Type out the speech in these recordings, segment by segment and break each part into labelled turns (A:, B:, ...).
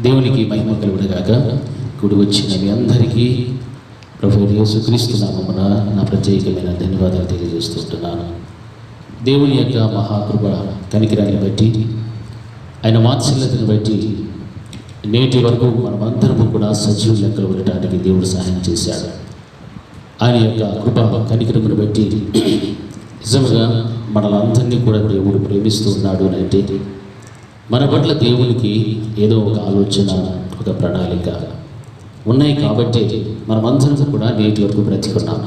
A: దేవునికి మహిమ కలుగునుగాక. కూడి వచ్చిన మీ అందరికీ ప్రభువైన యేసుక్రీస్తు నామమున నా ప్రత్యేకమైన ధన్యవాదాలు తెలియజేస్తుంటున్నాను. దేవుని యొక్క మహాకృప కనికరాన్ని బట్టి, ఆయన వాత్సల్యతను బట్టి నేటి వరకు మనమందరము కూడా సజీవ లెక్కలు ఉండటానికి దేవుడు సహాయం చేశాడు. ఆయన యొక్క కృప కనికరమును బట్టి నిజంగా మనలందరినీ కూడా దేవుడు ప్రేమిస్తూ ఉన్నాడు అని అంటే మన పట్ల దేవునికి ఏదో ఒక ఆలోచన, ఒక ప్రణాళిక ఉన్నాయి. కాబట్టి మనమందరం కూడా నేటి వరకు బ్రతికున్నాం.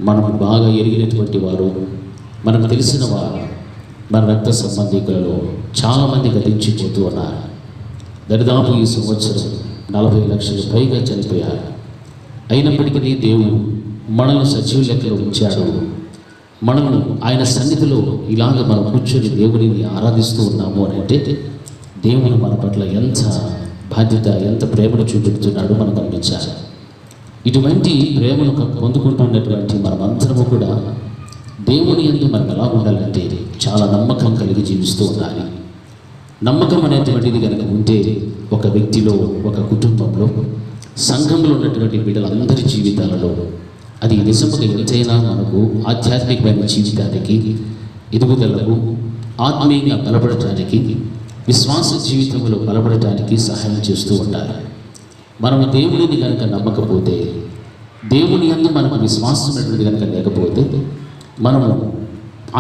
A: మనం బాగా ఎరిగినటువంటి వారు, మనకు తెలిసిన వారు, మన రక్త సంబంధికులలో చాలామంది గతించిపోతూ ఉన్నారు. దరిదాపు ఈ సంవత్సరం 40 లక్షల పైగా చనిపోయారు. అయినప్పటికీ దేవుడు మనల్ని సజీవ లెక్కలో ఉంచాడు. మనము ఆయన సన్నిధిలో ఇలాగ మనం కూర్చొని దేవుడిని ఆరాధిస్తూ ఉన్నాము అని అంటే దేవుడు మన పట్ల ఎంత బాధ్యత, ఎంత ప్రేమను చూపెడుతున్నాడో మనం గమనించాలి. ఇటువంటి ప్రేమను పొందుకుంటున్నటువంటి మనమందరము కూడా దేవుని యందు మనం ఎలా ఉండాలంటే చాలా నమ్మకం కలిగి జీవిస్తూ ఉండాలి. నమ్మకం అనేటువంటిది కనుక ఉంటే ఒక వ్యక్తిలో, ఒక కుటుంబంలో, సంఘంలో ఉన్నటువంటి బిడ్డలందరి జీవితాలలో అది నిజంగా ఎంతైనా మనకు ఆధ్యాత్మికమైన జీవితానికి, ఎదుగుదలకు, ఆత్మీయంగా బలపడటానికి, విశ్వాస జీవితంలో బలపడటానికి సహాయం చేస్తూ ఉంటారు. మనము దేవుడిని కనుక నమ్మకపోతే, దేవుని యందు మనకు విశ్వాసం అనేటువంటి కనుక లేకపోతే మనము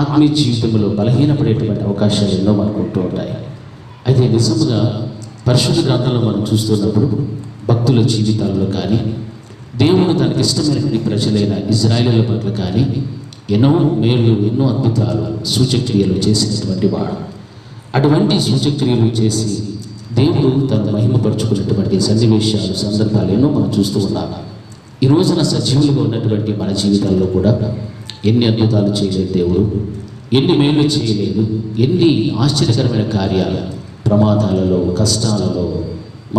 A: ఆత్మీయ జీవితంలో బలహీనపడేటువంటి అవకాశాలు ఎన్నో మనకు ఉంటూ ఉంటాయి. అయితే నిజంగా పరిశుద్ధ గ్రంథంలో మనం చూస్తున్నప్పుడు భక్తుల జీవితాల్లో కానీ, దేవుడు తనకి ఇష్టమైనటువంటి ప్రజలైన ఇజ్రాయేలీల పట్ల కానీ ఎన్నో మేలు, ఎన్నో అద్భుతాలు, సూచక్రియలు చేసినటువంటి వాడు. అటువంటి సూచక్రియలు చేసి దేవుడు తను మహిమపరుచుకున్నటువంటి సన్నివేశాలు, సందర్భాలు ఎన్నో మనం చూస్తూ ఉన్నాము. ఈ రోజున సజీవులుగా ఉన్నటువంటి మన జీవితాల్లో కూడా ఎన్ని అద్భుతాలు చేయలేదు దేవుడు, ఎన్ని మేలు చేయలేదు, ఎన్ని ఆశ్చర్యకరమైన కార్యాలు, ప్రమాదాలలో, కష్టాలలో,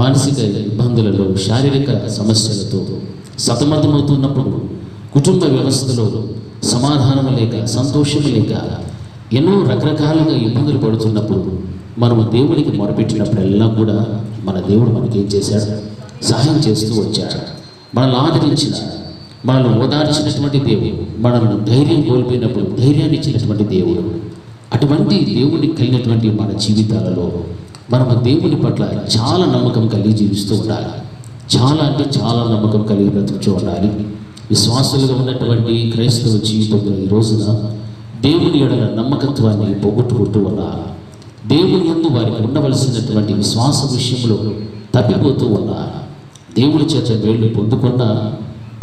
A: మానసిక ఇబ్బందులలో, శారీరక సమస్యలతో సతమతమవుతున్నప్పుడు, కుటుంబ వ్యవస్థలో సమాధానం లేక, సంతోషం లేక, ఎన్నో రకరకాలుగా ఇబ్బందులు పడుతున్నప్పుడు మనము దేవుడికి మొరపెట్టినప్పుడెల్లా కూడా మన దేవుడు మనకేం చేశాడు? సహాయం చేస్తూ వచ్చాడు. మనల్ని ఆదరించిన, మనల్ని ఓదార్చినటువంటి దేవుడు, మనల్ని ధైర్యం కోల్పోయినప్పుడు ధైర్యాన్ని ఇచ్చినటువంటి దేవుడు. అటువంటి దేవుడిని కలిగినటువంటి మన జీవితాలలో మనము దేవుని పట్ల చాలా నమ్మకం కలిగి జీవిస్తూ ఉండాలి. చాలా అంటే చాలా నమ్మకం కలిగి బ్రతుకుతూ ఉండాలి. విశ్వాసులుగా ఉన్నటువంటి క్రైస్తవ జీవితంలో ఈ రోజున దేవుని ఎడల నమ్మకత్వాన్ని పోగొట్టుకుంటూ ఉన్నారు. దేవుని యందు వారికి ఉండవలసినటువంటి విశ్వాస విషయంలో తప్పిపోతూ ఉన్నారు. దేవుని చేత మేళ్ళు పొందుకున్న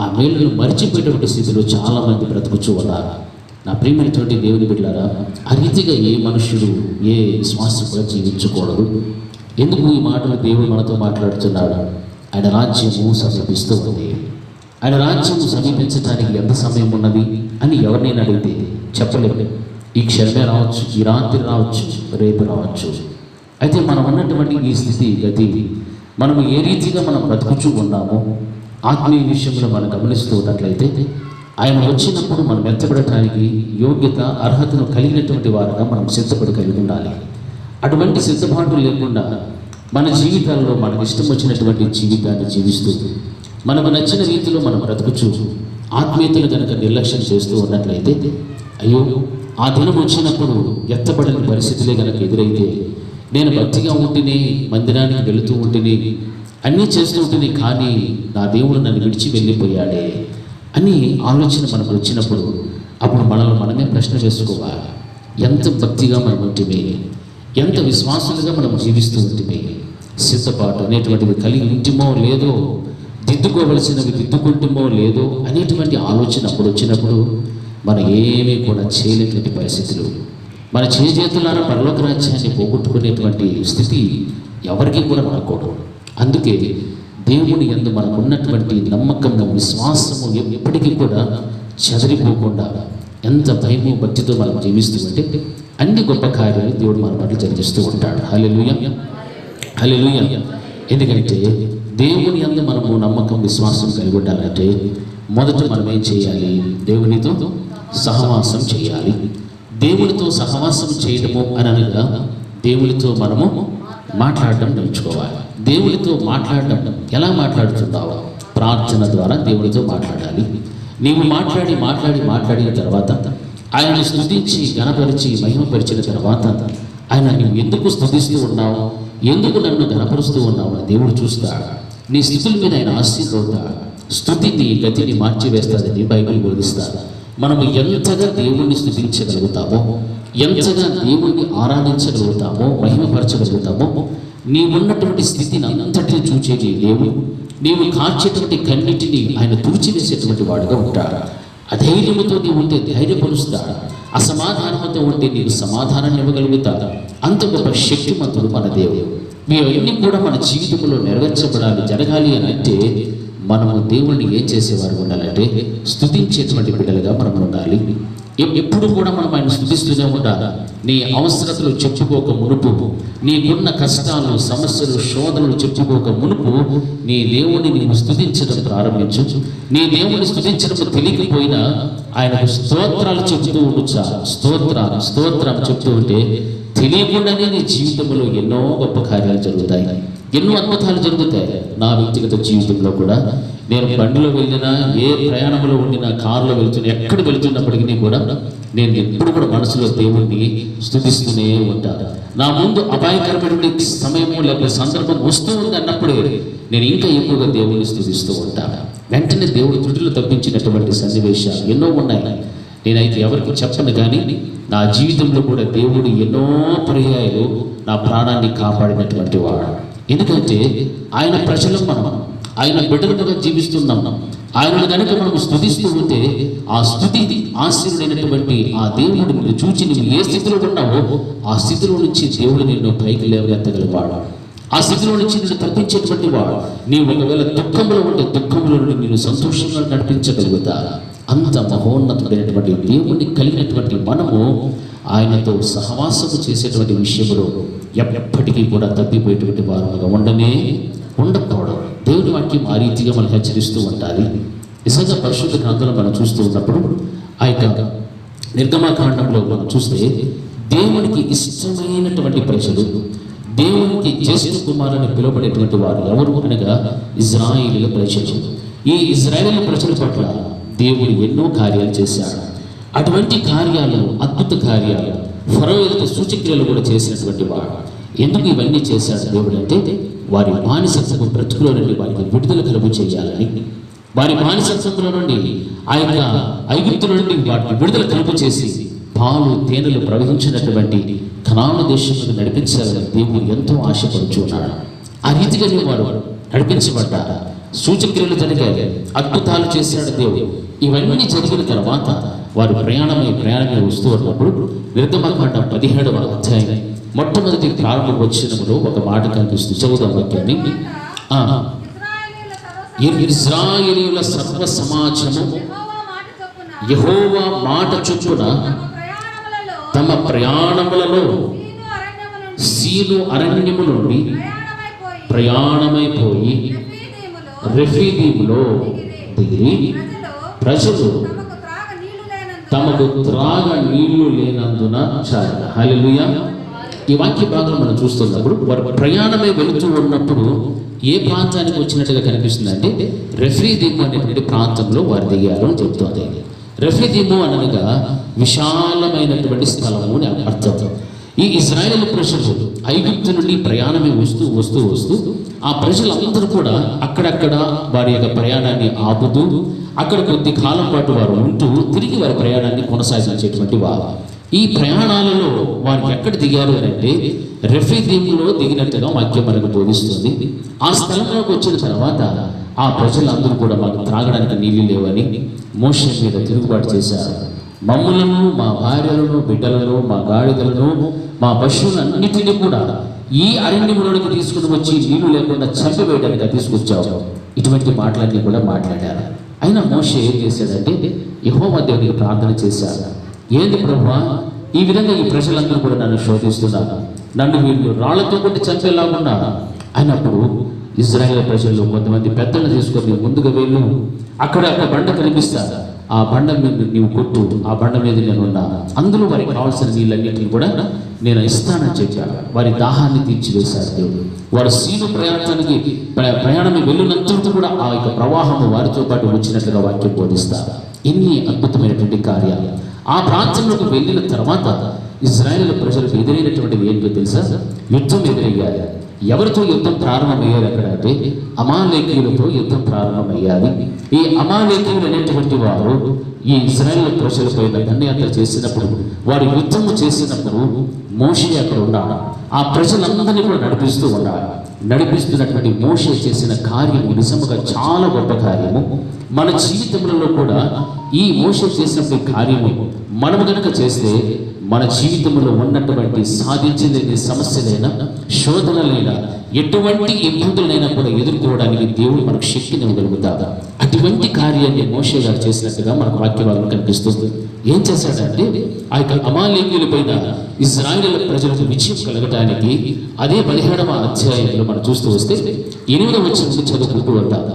A: ఆ మేళ్ళను మరిచిపోయేటువంటి స్థితిలో చాలామంది బ్రతుకుతూ ఉన్నారు. నా ప్రియమైనటువంటి దేవుని బిడ్డలారా, ఆ రీతిగా ఏ మనుష్యుడు, ఏ విశ్వాసం కూడా జీవించకూడదు. ఎందుకు ఈ మాటలు దేవుడు మనతో మాట్లాడుతున్నాడు? ఆయన రాజ్యము సమీపిస్తూ ఉంది. ఆయన రాజ్యము సమీపించడానికి ఎంత సమయం ఉన్నది అని ఎవరినైనా అడిగితే చెప్పలేము. ఈ క్షణమే రావచ్చు, ఈ రాత్రి రావచ్చు, రేపు రావచ్చు. అయితే మనం ఉన్నటువంటి ఈ స్థితి గతి, మనం ఏ రీతిగా మనం బ్రతుకుచూ ఉన్నామో ఆత్మీయ విషయంలో మనం గమనిస్తూ ఉన్నట్లయితే ఆయన వచ్చినప్పుడు మనం ఎత్తబడటానికి యోగ్యత, అర్హతను కలిగినటువంటి వారుగా మనం సిద్ధపడి కలిగి ఉండాలి. అటువంటి సిద్ధపాటు లేకుండా మన జీవితాల్లో మనకు ఇష్టం వచ్చినటువంటి జీవితాన్ని జీవిస్తూ, మనకు నచ్చిన రీతిలో మనం బ్రతుకుచూ ఆత్మీయతను కనుక నిర్లక్ష్యం చేస్తూ ఉన్నట్లయితే, అయ్యో ఆ దినం వచ్చినప్పుడు ఎత్తబడని పరిస్థితులే కనుక ఎదురైతే, నేను భక్తిగా ఉంటేనే, మందిరానికి వెళుతూ ఉంటేనే, అన్నీ చేస్తూ ఉంటేనే, కానీ నా దేవుడు నన్ను విడిచి వెళ్ళిపోయాడే అని ఆలోచన మనకు వచ్చినప్పుడు అప్పుడు మనల్ని మనమే ప్రశ్న వేసుకోవాలి. ఎంత భక్తిగా మనం ఉంటేమే, ఎంత విశ్వాసులుగా మనం జీవిస్తూ ఉంటేమే, సిద్ధపాటు అనేటువంటిది కలిగి ఉంటమో లేదో, దిద్దుకోవలసినవి దిద్దుకుంటామో లేదో అనేటువంటి ఆలోచన అప్పుడు వచ్చినప్పుడు మనం ఏమీ కూడా చేయలేటువంటి పరిస్థితులు, మన చేతులారా పరలోక రాజ్యాన్ని పోగొట్టుకునేటువంటి స్థితి ఎవరికి కూడా రాకూడదు. అందుకే దేవుని యందు మనకు ఉన్నటువంటి నమ్మకము, విశ్వాసము ఎప్పటికీ కూడా చెదరిపోకుండా ఎంత భయము, భక్తితో మనం జీవిస్తుంటే అన్ని గొప్ప కార్యాలు దేవుడు మన పట్ల జరిగిస్తూ ఉంటాడు. హల్లెలూయా, హల్లెలూయా. ఎందుకంటే దేవుని యందు మనము నమ్మకం, విశ్వాసం కలిగి ఉండాలంటే మొదట మనం ఏం చేయాలి? దేవునితో సహవాసం చేయాలి. దేవునితో సహవాసం చేయడము అని అనగా దేవునితో మనము మాట్లాడడం నేర్చుకోవాలి. దేవుడితో మాట్లాడడం ఎలా మాట్లాడుతున్నావు? ప్రార్థన ద్వారా దేవుడితో మాట్లాడాలి. నీవు మాట్లాడిన తర్వాత ఆయనను స్తుతించి ఘనపరిచి మహిమపరిచిన తర్వాత ఆయన నువ్వు ఎందుకు స్తుతిస్తూ ఉన్నావు, ఎందుకు నన్ను ఘనపరుస్తూ ఉన్నావు అని దేవుడు చూస్తాడు. నీ స్థితుల మీద ఆయన ఆశీర్వదిస్తాడు. స్తుతి నీ గతిని మార్చివేస్తాడని బైబిల్ బోధిస్తాడు. మనము ఎంతగా దేవుణ్ణి స్తుతించగలుగుతామో, ఎంతగా దేవుణ్ణి ఆరాధించగలుగుతామో, మహిమపరచగలుగుతామో, నీవున్నటువంటి స్థితిని అంతటిని చూచేది దేవుడు. నీవు కార్చేటువంటి కన్నిటిని ఆయన తుడిచివేసేటువంటి వాడుగా ఉంటాడు. అధైర్యముతో నీవు ఉంటే ధైర్యపరుస్తాడు. అసమాధానంతో ఉంటే నీకు సమాధానాన్ని ఇవ్వగలుగుతాడు. అంత గొప్ప శక్తిమంతుడు మన దేవుడు. ఇవన్నీ కూడా మన జీవితంలో నెరవేర్చబడాలి, జరగాలి అని అంటే మనము దేవుణ్ణి ఏం చేసేవారు ఉండాలంటే స్తుతించేటువంటి బిడ్డలుగా మనం ఉండాలి. ఎప్పుడు కూడా మనం ఆయన స్తుతిస్తూనే ఉండాలి. నీ అవసరతలు చెప్పుకోక మునుపు, నీకున్న కష్టాలు, సమస్యలు, శోధనలు చెప్పుకోక మునుపు నీ దేవుని నీవు స్తుతించడం ప్రారంభించు. నీ దేవుని స్తుతించడం తెలియకపోయినా ఆయనకు స్తోత్రాలు చెబుతూ ఉండొచ్చా, స్తోత్రం చెప్తూ ఉంటే తెలియకుండానే నీ జీవితంలో ఎన్నో గొప్ప కార్యాలు జరుగుతాయి, ఎన్నో అద్భుతాలు జరుగుతాయి. నా వ్యక్తిగత జీవితంలో కూడా నేను బండిలో వెళ్ళినా, ఏ ప్రయాణంలో ఉండినా, కారులో వెళ్తున్నా, ఎక్కడ వెళ్తున్నప్పటికీ కూడా నేను ఎప్పుడు కూడా మనసులో దేవుణ్ణి స్తుతిస్తూనే ఉంటాను. నా ముందు అపాయకరమైనటువంటి సమయము లేకపోతే సందర్భం వస్తూ ఉంది అన్నప్పుడే నేను ఇంకా ఎక్కువగా దేవుణ్ణి స్తుతిస్తూ ఉంటాను. వెంటనే దేవుడు త్రుటిలో తప్పించినటువంటి సన్నివేశాలు ఎన్నో ఉన్నాయి. నేనైతే ఎవరికి చెప్పను, కానీ నా జీవితంలో కూడా దేవుడు ఎన్నో పర్యాయాలు నా ప్రాణాన్ని కాపాడినటువంటి వాడు. ఎందుకంటే ఆయన ప్రజలు, మనం ఆయన బిడ్డలుగా జీవిస్తున్నాం. ఆయనను కనుక మనం స్తుతిస్తూ ఉంటే ఆ స్తుతి ఆశీర్వైనటువంటి ఆ దేవుడు నిన్ను చూచి నువ్వు ఏ స్థితిలో ఉన్నావో ఆ స్థితిలో నుంచి దేవుడు నిన్ను పైకి లేవనెత్తగలవాడు. ఆ స్థితిలో నుంచి నిన్ను తప్పించేటువంటి వాడు. నీవు ఒకవేళ దుఃఖంలో ఉంటే దుఃఖంలో నుండి నిన్ను సంతోషంగా నడిపించగలుగుతా. అంత మహోన్నతమైనటువంటి దేవుణ్ణి కలిగినటువంటి మనము ఆయనతో సహవాసము చేసేటువంటి విషయంలో ఎప్పటికీ కూడా తప్పిపోయేటువంటి వారుగా ఉండకపోవడం. దేవుని వాక్యం ఆ రీతిగా మనం హెచ్చరిస్తూ ఉండాలి. నిజంగా పరిశుద్ధ గ్రంథంలో మనం చూస్తూ ఉన్నప్పుడు ఆ యొక్క నిర్గమకాండంలో మనం చూస్తే దేవునికి ఇష్టమైనటువంటి ప్రజలు, దేవునికి జ్యేష్ఠ కుమారుని పిలువబడేటువంటి వారు ఎవరు అనగా ఇజ్రాయేలీల ప్రజలు. ఈ ఇజ్రాయేలీల ప్రజల పట్ల దేవుడు ఎన్నో కార్యాలు చేశాడు. అటువంటి కార్యాలు, అద్భుత కార్యాలు, ఫరో ఎదుట సూచక్రియలు కూడా చేసినటువంటి వాడు. ఎందుకు ఇవన్నీ చేశాడు దేవుడు అంటే వారి బానిసత్వపు బ్రతుకులో నుండి వారికి విడుదల కలుగు చేయాలని, వారి బానిసత్వంలో నుండి ఆ యొక్క ఐగుప్తుల నుండి వాటిని విడుదల కలుగు చేసి పాలు తేనెలు ప్రవహించినటువంటి కనాను దేశంలో నడిపించాలని దేవుడు ఎంతో ఆశపడుచున్నాడు. ఆ రీతిగానే వారు నడిపించబడ్డారు. సూచక్రియలు జరిగాయి, అద్భుతాలు చేశాడు దేవుడు. ఇవన్నీ జరిగిన తర్వాత వారు ప్రయాణమై వస్తూ ఉన్నప్పుడు నిర్గమకాండం 17వ అధ్యాయం మొట్టమొదటి ప్రారంభ వచనములో ఒక మాట కనిపిస్తూ చదువుదాం వాక్యాన్ని. ఇశ్రాయేలీయుల సర్వ సమాజము యెహోవా మాట చొప్పున తమ ప్రయాణములలో సీను అరణ్యము నుండి ప్రయాణమైపోయి రెఫీదీములో దిగి ప్రజలు తమకు త్రాగ నీళ్లు లేనందున చాలు. హల్లెలూయా. ఈ వాక్య భాగంలో మనం చూస్తున్నప్పుడు వారు ప్రయాణమే వెళుతూ ఉన్నప్పుడు ఏ ప్రాంతానికి వచ్చినట్టుగా కనిపిస్తుంది అంటే రెఫీదీము అనేటువంటి ప్రాంతంలో వారు దిగారు అని చెప్తుంది. రెఫీదీము అనగా విశాలమైనటువంటి స్థలము అని అర్థం. ఈ ఇశ్రాయేలు ప్రజలు ఐగుప్తు నుండి ప్రయాణమే వస్తూ ఆ ప్రజలందరూ కూడా అక్కడక్కడ వారి యొక్క ప్రయాణాన్ని ఆపుతూ అక్కడ కొద్ది కాలం పాటు వారు ఉంటూ తిరిగి వారి ప్రయాణాన్ని కొనసాగించేటువంటి వారు. ఈ ప్రయాణాలలో వారు ఎక్కడ దిగారు అంటే రెఫీదీములో దిగినట్టుగా వాక్యం మనకు బోధిస్తుంది. ఆ స్థలంలోకి వచ్చిన తర్వాత ఆ ప్రజలందరూ కూడా మాకు త్రాగడానికి నీళ్లు లేవని మోషే మీద తిరుగుబాటు చేశారు. మమ్ములను, మా భార్యలను, బిడ్డలను, మా గాడిదలను, మా పశువులన్నిటినీ కూడా ఈ అరణ్యములోనికి తీసుకుని వచ్చి నీళ్లు లేకుండా చంపివేయడానికి తీసుకొచ్చావు. ఇటువంటి మాటలన్నీ కూడా మాట్లాడారు. అయినా మోషే ఏం చేశాడంటే యెహోవా దేవునికి ప్రార్థన చేశాడు. ఏంది ప్రభువా, ఈ విధంగా ఈ ప్రజలందరూ కూడా నన్ను శోధిస్తున్నారు, నన్ను వీళ్ళు రాళ్లతో కొట్టి చంపేలాగున్నా. అయినప్పుడు ఇశ్రాయేలు ప్రజలు కొంతమంది పెద్దలను తీసుకొని ముందుగా వెళ్ళు, అక్కడ బండ కనిపిస్తారు, ఆ బండ మీద నీవు కొట్టు, ఆ బండ మీద నేను ఉన్నాను, అందులో వారికి కావాల్సిన నీళ్ళన్నింటినీ కూడా నేను ఇస్తానని చెప్పాను. వారి దాహాన్ని తీర్చివేశాడు దేవుడు. వారు సీను ప్రయాణం వెళ్ళినంతవరకు కూడా ఆ యొక్క ప్రవాహము వారితో పాటు వచ్చినట్లుగా వాక్యం బోధిస్తారు. ఎన్ని అద్భుతమైనటువంటి కార్యాలు. ఆ ప్రాంతంలోకి వెళ్ళిన తర్వాత ఇశ్రాయేలు ప్రజలకు ఎదురైనటువంటిది ఏంటో తెలుసా? యుద్ధం ఎదురయ్యాలి. ఎవరితో యుద్ధం ప్రారంభమయ్యారు అక్కడ అంటే అమాలేకీయులతో యుద్ధం ప్రారంభమయ్యాలి. ఈ అమాలేకీయులు అనేటువంటి వారు ఈ ఇశ్రాయేలు ప్రజలపై దండయాత్ర చేసినప్పుడు, వారు యుద్ధము చేసినప్పుడు మోషే అక్కడ ఉన్నాడు. ఆ ప్రజలందరినీ కూడా నడిపిస్తూ ఉన్నాడు. నడిపిస్తున్నటువంటి మోషే చేసిన కార్యము నిజముగా చాలా గొప్ప కార్యము. మన జీవితంలో కూడా ఈ మోషే చేసినటువంటి కార్యము మనము కనుక చేస్తే మన జీవితంలో ఉన్నటువంటి సాధించలేని సమస్యలైనా, శోధనలైనా, ఎటువంటి ఇబ్బందులైనా కూడా ఎదుర్కోవడానికి దేవుడు మనకు శక్తిని ఇవ్వగలుగుతాడు. అటువంటి కార్యాన్ని మోషే గారు చేసినట్టుగా మనకు వాక్యభాగం కనిపిస్తుంది. ఏం చేశాడంటే ఆ యొక్క అమాలేకీయుల పైన ఇశ్రాయేలు ప్రజలకు విజయం కలగటానికి అదే 17వ అధ్యాయంలో మనం చూస్తూ వస్తే 8వ వచనం చదువుకుంటూ వద్దాం.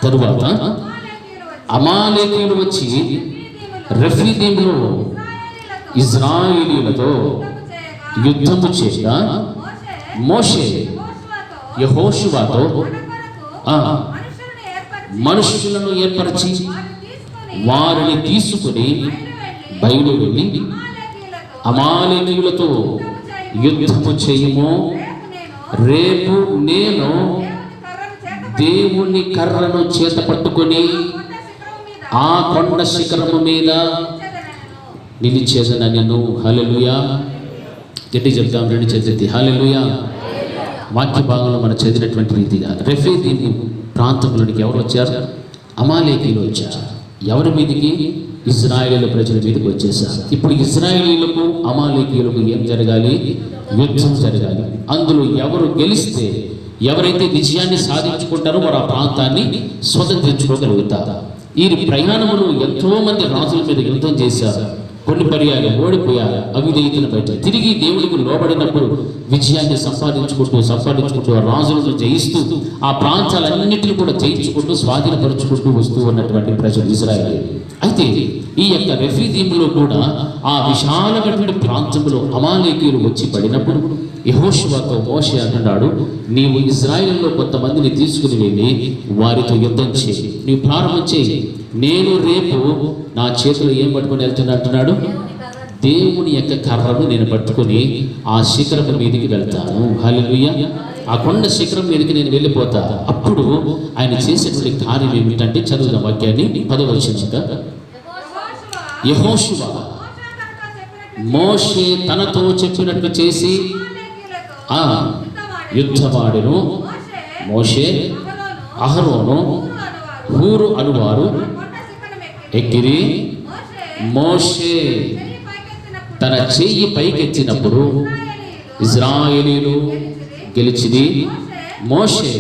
A: తరువాత అమాలేకీయులు వచ్చి రెఫీదీములో ఇశ్రాయేలీయులతో యుద్ధము చేయగా మోషే యెహోషువతో మనుషులను ఏర్పరిచి వారిని తీసుకుని బయలు వెళ్ళి అమాలేకీయులతో యుద్ధము చేయము, రేపు నేను దేవుని కర్రను చేత పట్టుకొని ఆ కొండ శిఖరము మీద నిలిచేదన నేను. హల్లెలూయా. గట్టి చెప్తాం, రెండు చేతి హల్లెలూయా. వాక్య భాగంలో మనం చదివినటువంటి రీతిగా రెఫీదీము ప్రాంతంలోనికి ఎవరు వచ్చారు? అమాలేకీయులు వచ్చారు. ఎవరి మీదకి? ఇశ్రాయేలు ప్రజల మీదకి వచ్చేసారు. ఇప్పుడు ఇశ్రాయేలీయులకు అమాలేకీయులకు ఏం జరగాలి? యుద్ధం జరగాలి. అందులో ఎవరు గెలిస్తే, ఎవరైతే విజయాన్ని సాధించుకుంటారో వారు ఆ ప్రాంతాన్ని స్వతంత్రించుకోగలుగుతారు. ఈ ప్రయాణములు ఎంతో మంది రాజుల మీద యుద్ధం చేశారు. కొన్ని పర్యాలు ఓడిపోయారు, అవిధేయతను బయట తిరిగి దేవుడికి లోబడినప్పుడు విజయాన్ని సంపాదించుకుంటూ రాజులను జయిస్తూ ఆ ప్రాంతాలన్నింటినీ కూడా జయించుకుంటూ స్వాధీనపరుచుకుంటూ వస్తూ ఉన్నటువంటి ప్రజలు ఇశ్రాయేలు. అయితే ఈ యొక్క రెఫీదీములో కూడా ఆ విశాలమైనటువంటి ప్రాంతంలో అమాలేకీయులు వచ్చి పడినప్పుడు యెహోషువతో మోషే అంటున్నాడు, నీవు ఇశ్రాయేలులో కొంతమందిని తీసుకుని వెళ్ళి వారితో యుద్ధం చేయి, నీవు ప్రారంభం చేయి. నేను రేపు నా చేతిలో ఏం పట్టుకొని వెళ్తున్నా అంటున్నాడు? దేవుని యొక్క కర్రను నేను పట్టుకొని ఆ శిఖరం మీదకి వెళ్తాను. హల్లెలూయా. ఆ కొండ శిఖరం మీదకి నేను వెళ్ళిపోతా. అప్పుడు ఆయన చేసేటువంటి కార్యం ఏమిటంటే, చదువుదాం వాక్యాన్ని 10వ వచనం. యెహోషువ మోషే తనతో చెప్పినట్లు చేసి యుద్ధమాడెను. మోషే, అహరోను, హూరు అనువారు ఎక్కిరి. మోషే తన చెయ్యి పైకెత్తినప్పుడు ఇశ్రాయేలీయులు గెలిచిది. మోషే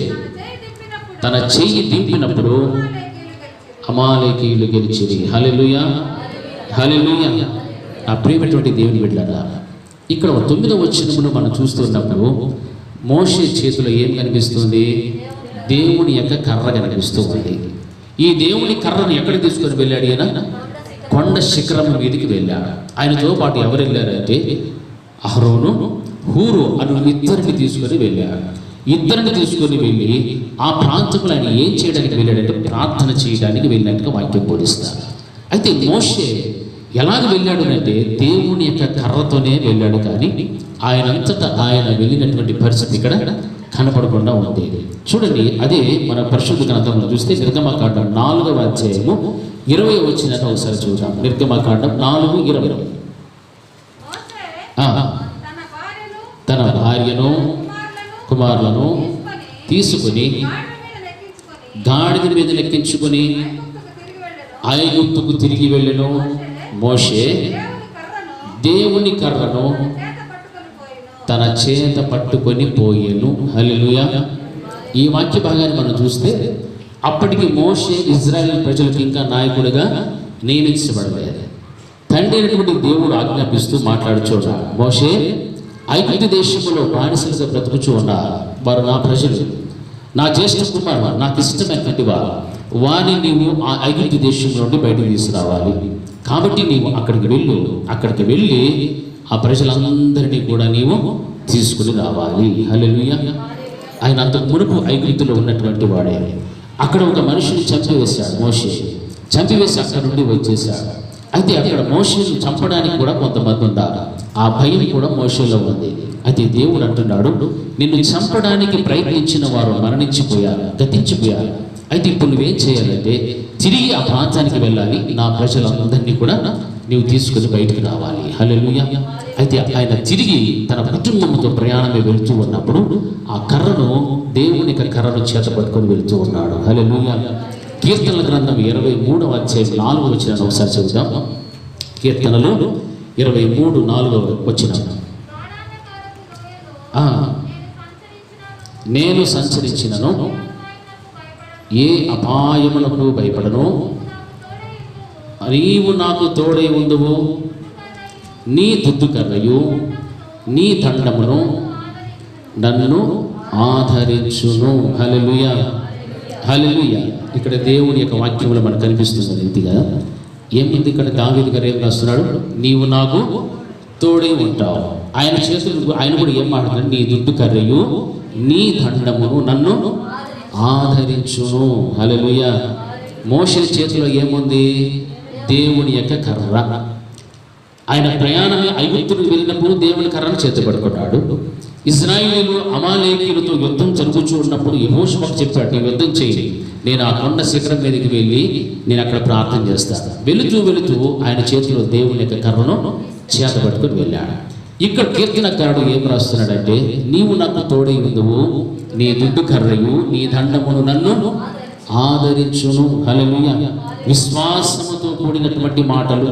A: తన చెయ్యి దింపినప్పుడు అమాలేకీయులు గెలిచిది. హల్లెలూయా, హల్లెలూయా. నా ప్రియమైనటువంటి దేవుని బిడ్డలారా, ఇక్కడ 9వ వచనమును మనం చూస్తున్నప్పుడు మోషే చేతిలో ఏం కనిపిస్తుంది? దేవుని యొక్క కర్ర కనిపిస్తుంది. ఈ దేవుని కర్రను ఎక్కడ తీసుకొని వెళ్ళాడు? ఈయన కొండ శిఖరం మీదకి వెళ్ళాడు. ఆయనతో పాటు ఎవరు వెళ్ళారంటే అహరోను, హూరు అను ఇద్దరిని తీసుకొని వెళ్ళాడు. ఇద్దరిని తీసుకొని వెళ్ళి ఆ ప్రాంతంలో ఆయన ఏం చేయడానికి వెళ్ళాడంటే ప్రార్థన చేయడానికి వెళ్ళినట్టుగా వాక్యం బోధిస్తారు. అయితే మోషే ఎలాగ వెళ్ళాడు అంటే దేవుని యొక్క కర్రతోనే వెళ్ళాడు. కానీ ఆయనంతటా ఆయన వెళ్ళినటువంటి పరిస్థితి ఇక్కడ కనపడకుండా ఉంది. చూడండి, అదే మన పరిశుద్ధ గ్రంథంలో చూస్తే నిర్గమకాండం 4వ అధ్యాయము 20వ వచనాన్ని ఒకసారి చూద్దాం. నిర్గమకాండం 4:20. తన భార్యను కుమారులను తీసుకుని గాడిద మీద లెక్కించుకొని ఐగుప్తుకు తిరిగి వెళ్ళెను. మోషే దేవుని కర్రను తన చేత పట్టుకొని పోయేను. హల్లెలూయా. ఈ వాక్య భాగాన్ని మనం చూస్తే అప్పటికి మోషే ఇశ్రాయేలు ప్రజలకు ఇంకా నాయకుడిగా నియమించబడలేదు. తండ్రి అయినటువంటి దేవుడు ఆజ్ఞాపిస్తూ మాట్లాడుచోట, మోషే ఐగుప్తు దేశంలో బానిసలుగా బ్రతుకుచూ ఉన్నారు. వారు నా ప్రజలు, నా జ్యేష్ఠ కుమారులు, నాకు ఇష్టమైనటువంటి వారు. వారిని నీవు ఆ ఐగుప్తు దేశం నుండి బయటకు తీసుకురావాలి. కాబట్టి నీవు అక్కడికి వెళ్ళి ఆ ప్రజలందరినీ కూడా నీవు తీసుకుని రావాలి. హల్లెలూయా. ఆయన అంత మునుపు ఐగుప్తులో ఉన్నటువంటి వాడే. అక్కడ ఒక మనిషిని చంపివేశాడు మోషే. చంపివేసి అక్కడ నుండి వచ్చేసాడు. అయితే అక్కడ మోషేను చంపడానికి కూడా కొంతమంది ఉన్నారు. ఆ భయం కూడా మోషేలో ఉంది. అయితే దేవుడు అంటున్నాడు, నిన్ను చంపడానికి ప్రయత్నించిన వారు మరణించిపోయారు, గతించిపోయారు. అయితే ఇప్పుడు నువ్వేం చేయాలంటే తిరిగి ఆ ప్రాంతానికి వెళ్ళాలి. నా ప్రజలందరినీ కూడా నీవు తీసుకుని బయటికి రావాలి. హల్లెలూయా. అయితే ఆయన తిరిగి తన కుటుంబంతో ప్రయాణమే వెళుతూ ఉన్నప్పుడు ఆ కర్రను, దేవుని కర్రను చేత పట్టుకొని వెళుతూ ఉన్నాడు. హల్లెలూయా. కీర్తనల గ్రంథం 23వ అధ్యాయం 4వ వచనం ఒకసారి చదువుదాం. కీర్తనలు 23:4 వచనం. నేను సంచరించినను ఏ అపాయములకు భయపడను, నీవు నాకు తోడై ఉండువు, నీ దుద్దు కర్రయు నీ దండమును నన్ను ఆదరించును. హల్లెలూయా. హల్లెలూయా. ఇక్కడ దేవుని యొక్క వాక్యములు మనకు కనిపిస్తున్న రీతిగా ఏముంది? ఇక్కడ దావీదు గారు ఏం రాస్తున్నాడు? నీవు నాకు తోడై ఉంటావు. ఆయన చేతులు ఆయన కూడా ఏం మాట్లాడారు? నీ దుడ్డు కర్రయు నీ దండమును నన్ను ఆదరించును. హల్లెలూయా. మోషే చేతిలో ఏముంది? దేవుని యొక్క కర్ర. ఆయన ప్రయాణమే ఐగుప్తుకు వెళ్ళినప్పుడు దేవుని కర్రను చేతపడుకున్నాడు. ఇశ్రాయేలీయులు అమాలేకీయులతో యుద్ధం జరుగుతూ ఉన్నప్పుడు యెహోషువకు చెప్పాడు, నీ యుద్ధం చేయి, నేను ఆ కొండ శిఖరం మీదకి వెళ్ళి నేను అక్కడ ప్రార్థన చేస్తాను. వెళుతూ ఆయన చేతిలో దేవుని యొక్క కర్రను చేతపట్టుకుని వెళ్ళాడు. ఇక్కడ కీర్తనకారుడు ఏం రాస్తున్నాడంటే, నీవు నాకు తోడై ఉందువు, నీ దుడ్డు కర్రయు నీ దండమును నన్ను ఆదరించును. హల్లెలూయా. విశ్వాసముతో కూడినటువంటి మాటలు,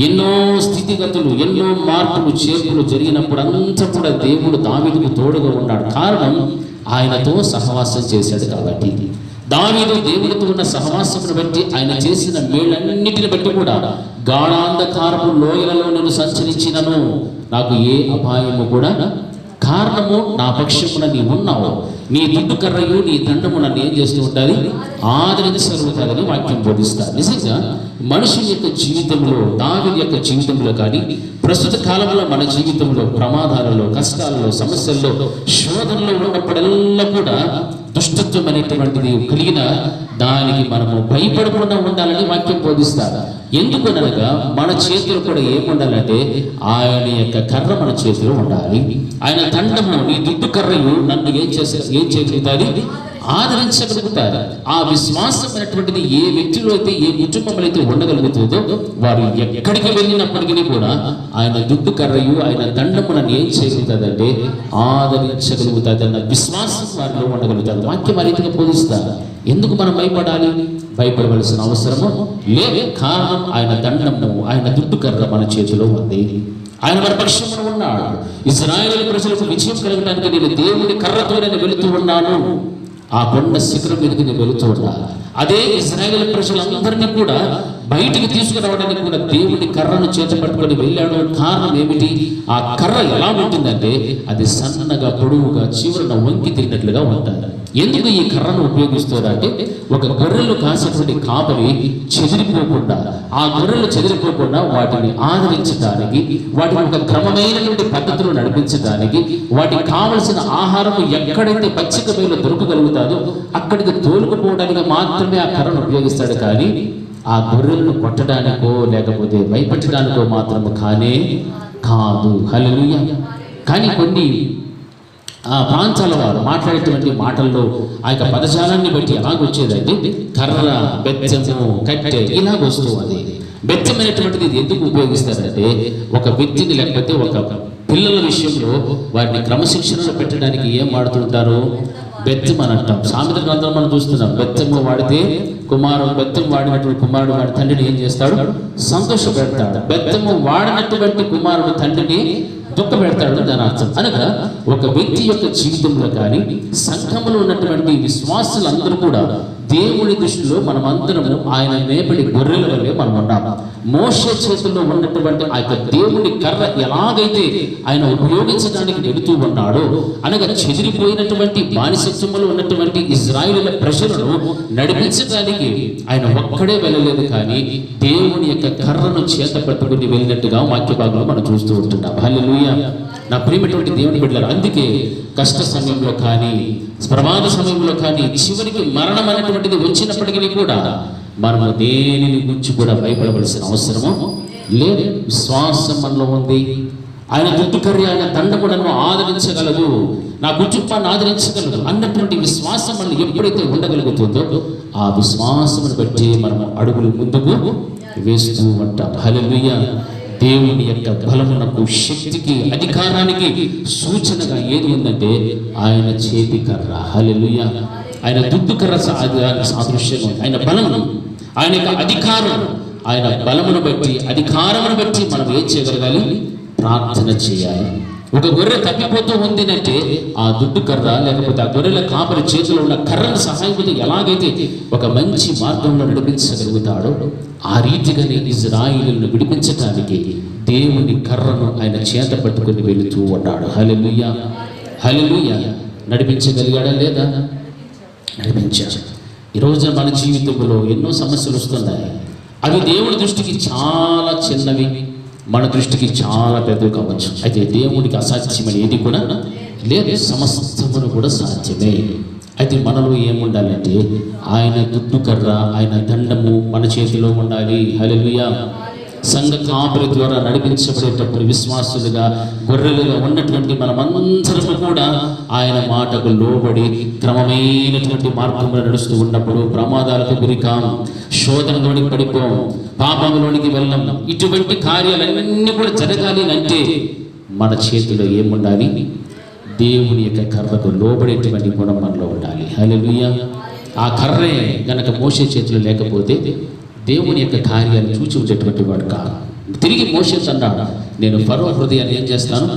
A: ఎన్నో స్థితిగతులు, ఎన్నో మార్పులు చేర్పులు జరిగినప్పుడు అంతా కూడా దేవుడు దావీదుకు తోడుగా ఉన్నాడు. కారణం ఆయనతో సహవాసం చేశాడు కాబట్టి. దావీదు దేవుడితో ఉన్న సహవాసమును బట్టి, ఆయన చేసిన మేళ్ళన్నిటిని బట్టి కూడా గాఢాంధకారపు లోయలలో నేను సంచరించినను నాకు ఏ అపాయము కూడా, కారణము నా పక్షమున నీ ఉన్నావు, నీ దుడ్డు కర్రయు నీ దండము నన్ను ఏం చేస్తూ ఉండాలి? ఆదరించగలుగుతాదని వాక్యం బోధిస్తారు. నిజంగా మనిషి యొక్క జీవితంలో, దావీదు యొక్క జీవితంలో కానీ ప్రస్తుత కాలంలో మన జీవితంలో ప్రమాదాలలో, కష్టాలలో, సమస్యల్లో, శోధనలో ఉన్నప్పుడల్లా కూడా దుష్టత్వం అనేటువంటిది కలిగిన దానికి మనము భయపడకుండా ఉండాలని వాక్యం బోధిస్తారు. ఎందుకనగా మన చేతిలో కూడా ఏముండాలంటే ఆయన యొక్క కర్ర మన చేతిలో ఉండాలి. ఆయన దండము నీ దుడ్డు కర్రయు నన్ను ఏం చేయగలుగుతాది? ఆదరించగలుగుతారు. ఆ విశ్వాసమైనటువంటిది ఏ వ్యక్తిలో అయితే, ఏ కుటుంబంలో అయితే ఉండగలుగుతుందో వారు ఎక్కడికి వెళ్ళినప్పటికీ కూడా ఆయన దుడ్డు కర్రయు ఆయన దండము నన్ను ఏం చేయగలుగుతుందంటే ఆదరించగలుగుతుంది అన్న విశ్వాసం వారిలో ఉండగలుగుతారు. వాక్యం ఆ రీతిగా బోధిస్తారు. ఎందుకు మనం భయపడాలి? భయపడవలసిన అవసరము లేదు. కారణం ఆయన దండము, ఆయన దుడ్డు కర్ర మన చేతిలో ఉంది. ఆయన మన పక్షమున ఉన్నాడు. ఇశ్రాయేలు ప్రజలకు విజయం కలగడానికి నేను దేవుని కర్రతో నేను వెళుతూ ఉన్నాను. ఆ కొండ శిఖరం మీదకి నేను వెళుతూ ఉన్నా. అదే ఇశ్రాయేలు ప్రజలందరినీ కూడా బయటికి తీసుకురావడానికి కూడా దేవుని కర్రను చేతపట్టుకొని వెళ్ళాడు. కారణం ఏమిటి? ఆ కర్ర ఎలా ఉంటుందంటే అది సన్నగా, పొడవుగా, చివరన వంకి తిరిగినట్లుగా ఉంటుంది. ఎందుకు ఈ కర్రను ఉపయోగిస్తారంటే ఒక గొర్రెలు కాసేటువంటి కాపరి చెదిరిపోకుండా, ఆ గొర్రెలు చెదిరిపోకుండా వాటిని ఆదరించడానికి, వాటిని ఒక క్రమమైనటువంటి పద్ధతిలో నడిపించడానికి, వాటికి కావలసిన ఆహారం ఎక్కడైతే పచ్చిక మేలు దొరకగలుగుతాదో అక్కడికి తోలుకుపోవడానికి మాత్రమే ఆ కర్రను ఉపయోగిస్తాడు. కానీ ఆ గొర్రెలను కొట్టడానికో లేకపోతే భయపెట్టడానికో మాత్రము కానే కాదు. హల్లెలూయా. కానీ కొన్ని ఆ ప్రాంతాల వారు మాట్లాడేటువంటి మాటల్లో ఆ యొక్క పదజాలాన్ని బట్టి ఎలాగొచ్చేదంటే కర్ర, బెత్తము, కట్టె ఇలాగొస్తూ అది. బెత్తమైనటువంటిది ఇది ఎందుకు ఉపయోగిస్తారంటే ఒక వ్యక్తిని లేకపోతే ఒక పిల్లల విషయంలో వారిని క్రమశిక్షణలో పెట్టడానికి ఏం వాడుతుంటారు? బెత్తం అని అంటాం. సామెత గ్రంథం మనం చూస్తున్నాం. బెత్తము వాడితే బెత్తం వాడినటువంటి కుమారుడు వాడి తండ్రిని ఏం చేస్తాడు? సంతోష పెడతాడు. బెత్తము వాడినటువంటి కుమారుడు తండ్రిని దుఃఖ పెడతాడు దాని అర్థం. అనగా ఒక వ్యక్తి యొక్క జీవితంలో కానీ సంఘంలో ఉన్నటువంటి విశ్వాసులందరూ కూడా దేవుని దృష్టిలో మనమందరము ఆయన మేపడి గొర్రెల వల్లే మనం ఉన్నాము. మోషే చేతుల్లో ఉన్నటువంటి ఆ యొక్క దేవుని కర్ర ఎలాగైతే ఆయన ఉపయోగించడానికి వెళుతూ ఉన్నాడో, అనగా చెదిరిపోయినటువంటి బానిసత్వములో ఉన్నటువంటి ఇజ్రాయేలీల ప్రజలను నడిపించడానికి ఆయన ఒక్కడే వెళ్ళలేదు, కానీ దేవుని యొక్క కర్రను చేత పట్టుకుని వెళ్ళినట్టుగా వాక్య భాగంలో మనం చూస్తూ ఉంటున్నాం. హల్లెలూయా. నా ప్రియమైనటువంటి దేవుని బిడ్డలారా, అందుకే కష్ట సమయంలో కానీ, ప్రమాద సమయంలో కానీ, చివరికి మరణం అనేటువంటిది వచ్చినప్పటికీ కూడా మనము దేనిని గురించి కూడా భయపడవలసిన అవసరము లేదు. విశ్వాసం మనలో ఉంది. ఆయన దుడ్డుకర్రి, ఆయన దండములను ఆదరించగలదు, నా కుటుంబాన్ని ఆదరించగలదు అన్నటువంటి విశ్వాసం మనం ఎప్పుడైతే ఉండగలుగుతుందో ఆ విశ్వాసమును బట్టి మనము అడుగులు ముందుకు వేస్తూ ఉంటాం. హల్లెలూయా. దేవుని యొక్క బలమునకు, శక్తికి, అధికారానికి సూచనగా ఏది ఉందంటే ఆయన చేతి కర్ర. హల్లెలూయా. ఆయన దుడ్డు కర్ర సాదృశ్యంగా ఆయన బలము, ఆయన యొక్క అధికారం, ఆయన బలమును బట్టి, అధికారమును బట్టి మనం ఏం చేయగలగాలి? ప్రార్థన చేయాలి. ఒక గొర్రె తప్పిపోతూ ఉంది అంటే ఆ దుడ్డు కర్ర లేకపోతే ఆ గొర్రెల కాపరి చేతిలో ఉన్న కర్రను సహాయంతో ఎలాగైతే ఒక మంచి మార్గంలో నడిపించగలుగుతాడో ఆ రీతిగానే ఇజ్రాయేలును విడిపించడానికి దేవుని కర్రను ఆయన చేత పట్టుకుని వెళుతూ ఉన్నాడు. హల్లెలూయా. హల్లెలూయా. నడిపించగలిగాడా లేదా? నడిపించాడు. ఈరోజు మన జీవితంలో ఎన్నో సమస్యలు వస్తున్నాయి. అవి దేవుని దృష్టికి చాలా చిన్నవి, మన దృష్టికి చాలా పెద్దవి కావచ్చు. అయితే దేవుడికి అసాధ్యమని ఏది కూడా లేదు, సమస్తమును కూడా సాధ్యమే. అయితే మనలో ఏముండాలంటే ఆయన దుడ్డు కర్ర, ఆయన దండము మన చేతిలో ఉండాలి. హల్లెలూయా. సంఘ కాపరి ద్వారా నడిపించబడేటప్పుడు విశ్వాసులుగా, గొర్రెలుగా ఉన్నటువంటి మనమందరము కూడా ఆయన మాటకు లోబడి క్రమమైనటువంటి మార్గంలో నడుస్తూ ఉన్నప్పుడు ప్రమాదాలకు గురికాం, శోధనలోనికి పడిపోం, పాపంలోనికి వెళ్ళం. ఇటువంటి కార్యాలన్నీ కూడా జరగాలి అంటే మన చేతిలో ఏముండాలి? దేవుని యొక్క కర్రకు లోబడేటువంటి గుణం మనలో ఉండాలి. హల్లెలూయా. ఆ కర్రే గనక మోషే చేతిలో లేకపోతే దేవుని యొక్క కార్యాన్ని చూచి ఉండేటువంటి వాడు కాదు. తిరిగి మోషే అన్నాడు, నేను ఫరో హృదయాన్ని ఏం చేస్తాను?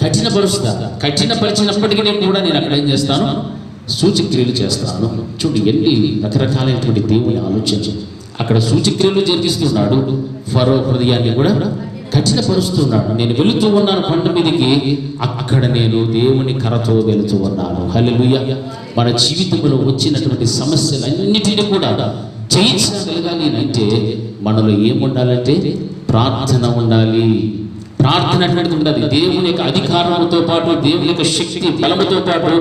A: కఠినపరుస్తాను. కఠినపరిచినప్పటికీ కూడా నేను అక్కడ ఏం చేస్తాను? సూచక్రియలు చేస్తాను. చూడు ఎన్ని రకరకాలైనటువంటి దేవుని ఆలోచన. అక్కడ సూచక్రియలు జరిగిస్తున్నాడు, ఫరో హృదయాన్ని కూడా కఠినపరుస్తున్నాడు. నేను వెళుతూ ఉన్నాను కొండ మీదకి, అక్కడ నేను దేవుని కర్రతో వెళుతూ ఉన్నాను. హల్లెలూయా. మన జీవితంలో వచ్చినటువంటి సమస్యలన్నిటినీ కూడా జయించగలగాలి అంటే మనలో ఏముండాలంటే ప్రార్థన ఉండాలి. ప్రార్థన అటువంటిది ఉండాలి. దేవుని యొక్క అధికారంతో పాటు, దేవుని యొక్క శక్తి బలముతో పాటు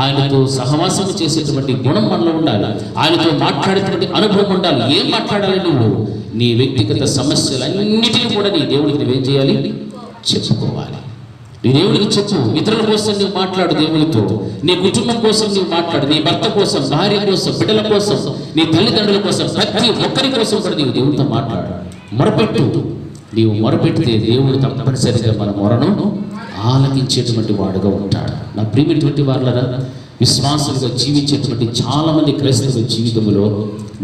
A: ఆయనతో సహవాసం చేసేటువంటి గుణం మనలో ఉండాలి. ఆయనతో మాట్లాడేటువంటి అనుభవం ఉండాలి. ఏం మాట్లాడాలి? నువ్వు నీ వ్యక్తిగత సమస్యలన్నిటినీ కూడా నీ దేవుడికి నువ్వేం చేయాలి? చెప్పుకోవాలి. నీ దేవుడికి చెప్పు. ఇతరుల కోసం నువ్వు మాట్లాడు దేవునితో. నీ కుటుంబం కోసం నువ్వు మాట్లాడు. నీ భర్త కోసం, భార్య కోసం, బిడ్డల కోసం, నీ తల్లిదండ్రుల కోసం, ప్రతి ఒక్కరి కోసం కూడా నీవు దేవుడితో మాట్లాడు. మొరపెట్టు. నీవు మొరపెట్టితే దేవుడు తప్పనిసరిగా మన మొరను ఆలకించేటువంటి వాడుగా ఉంటాడు. నా ప్రియమైనటువంటి వారులారా, విశ్వాసులుగా జీవించేటువంటి చాలామంది క్రైస్తవుల జీవితంలో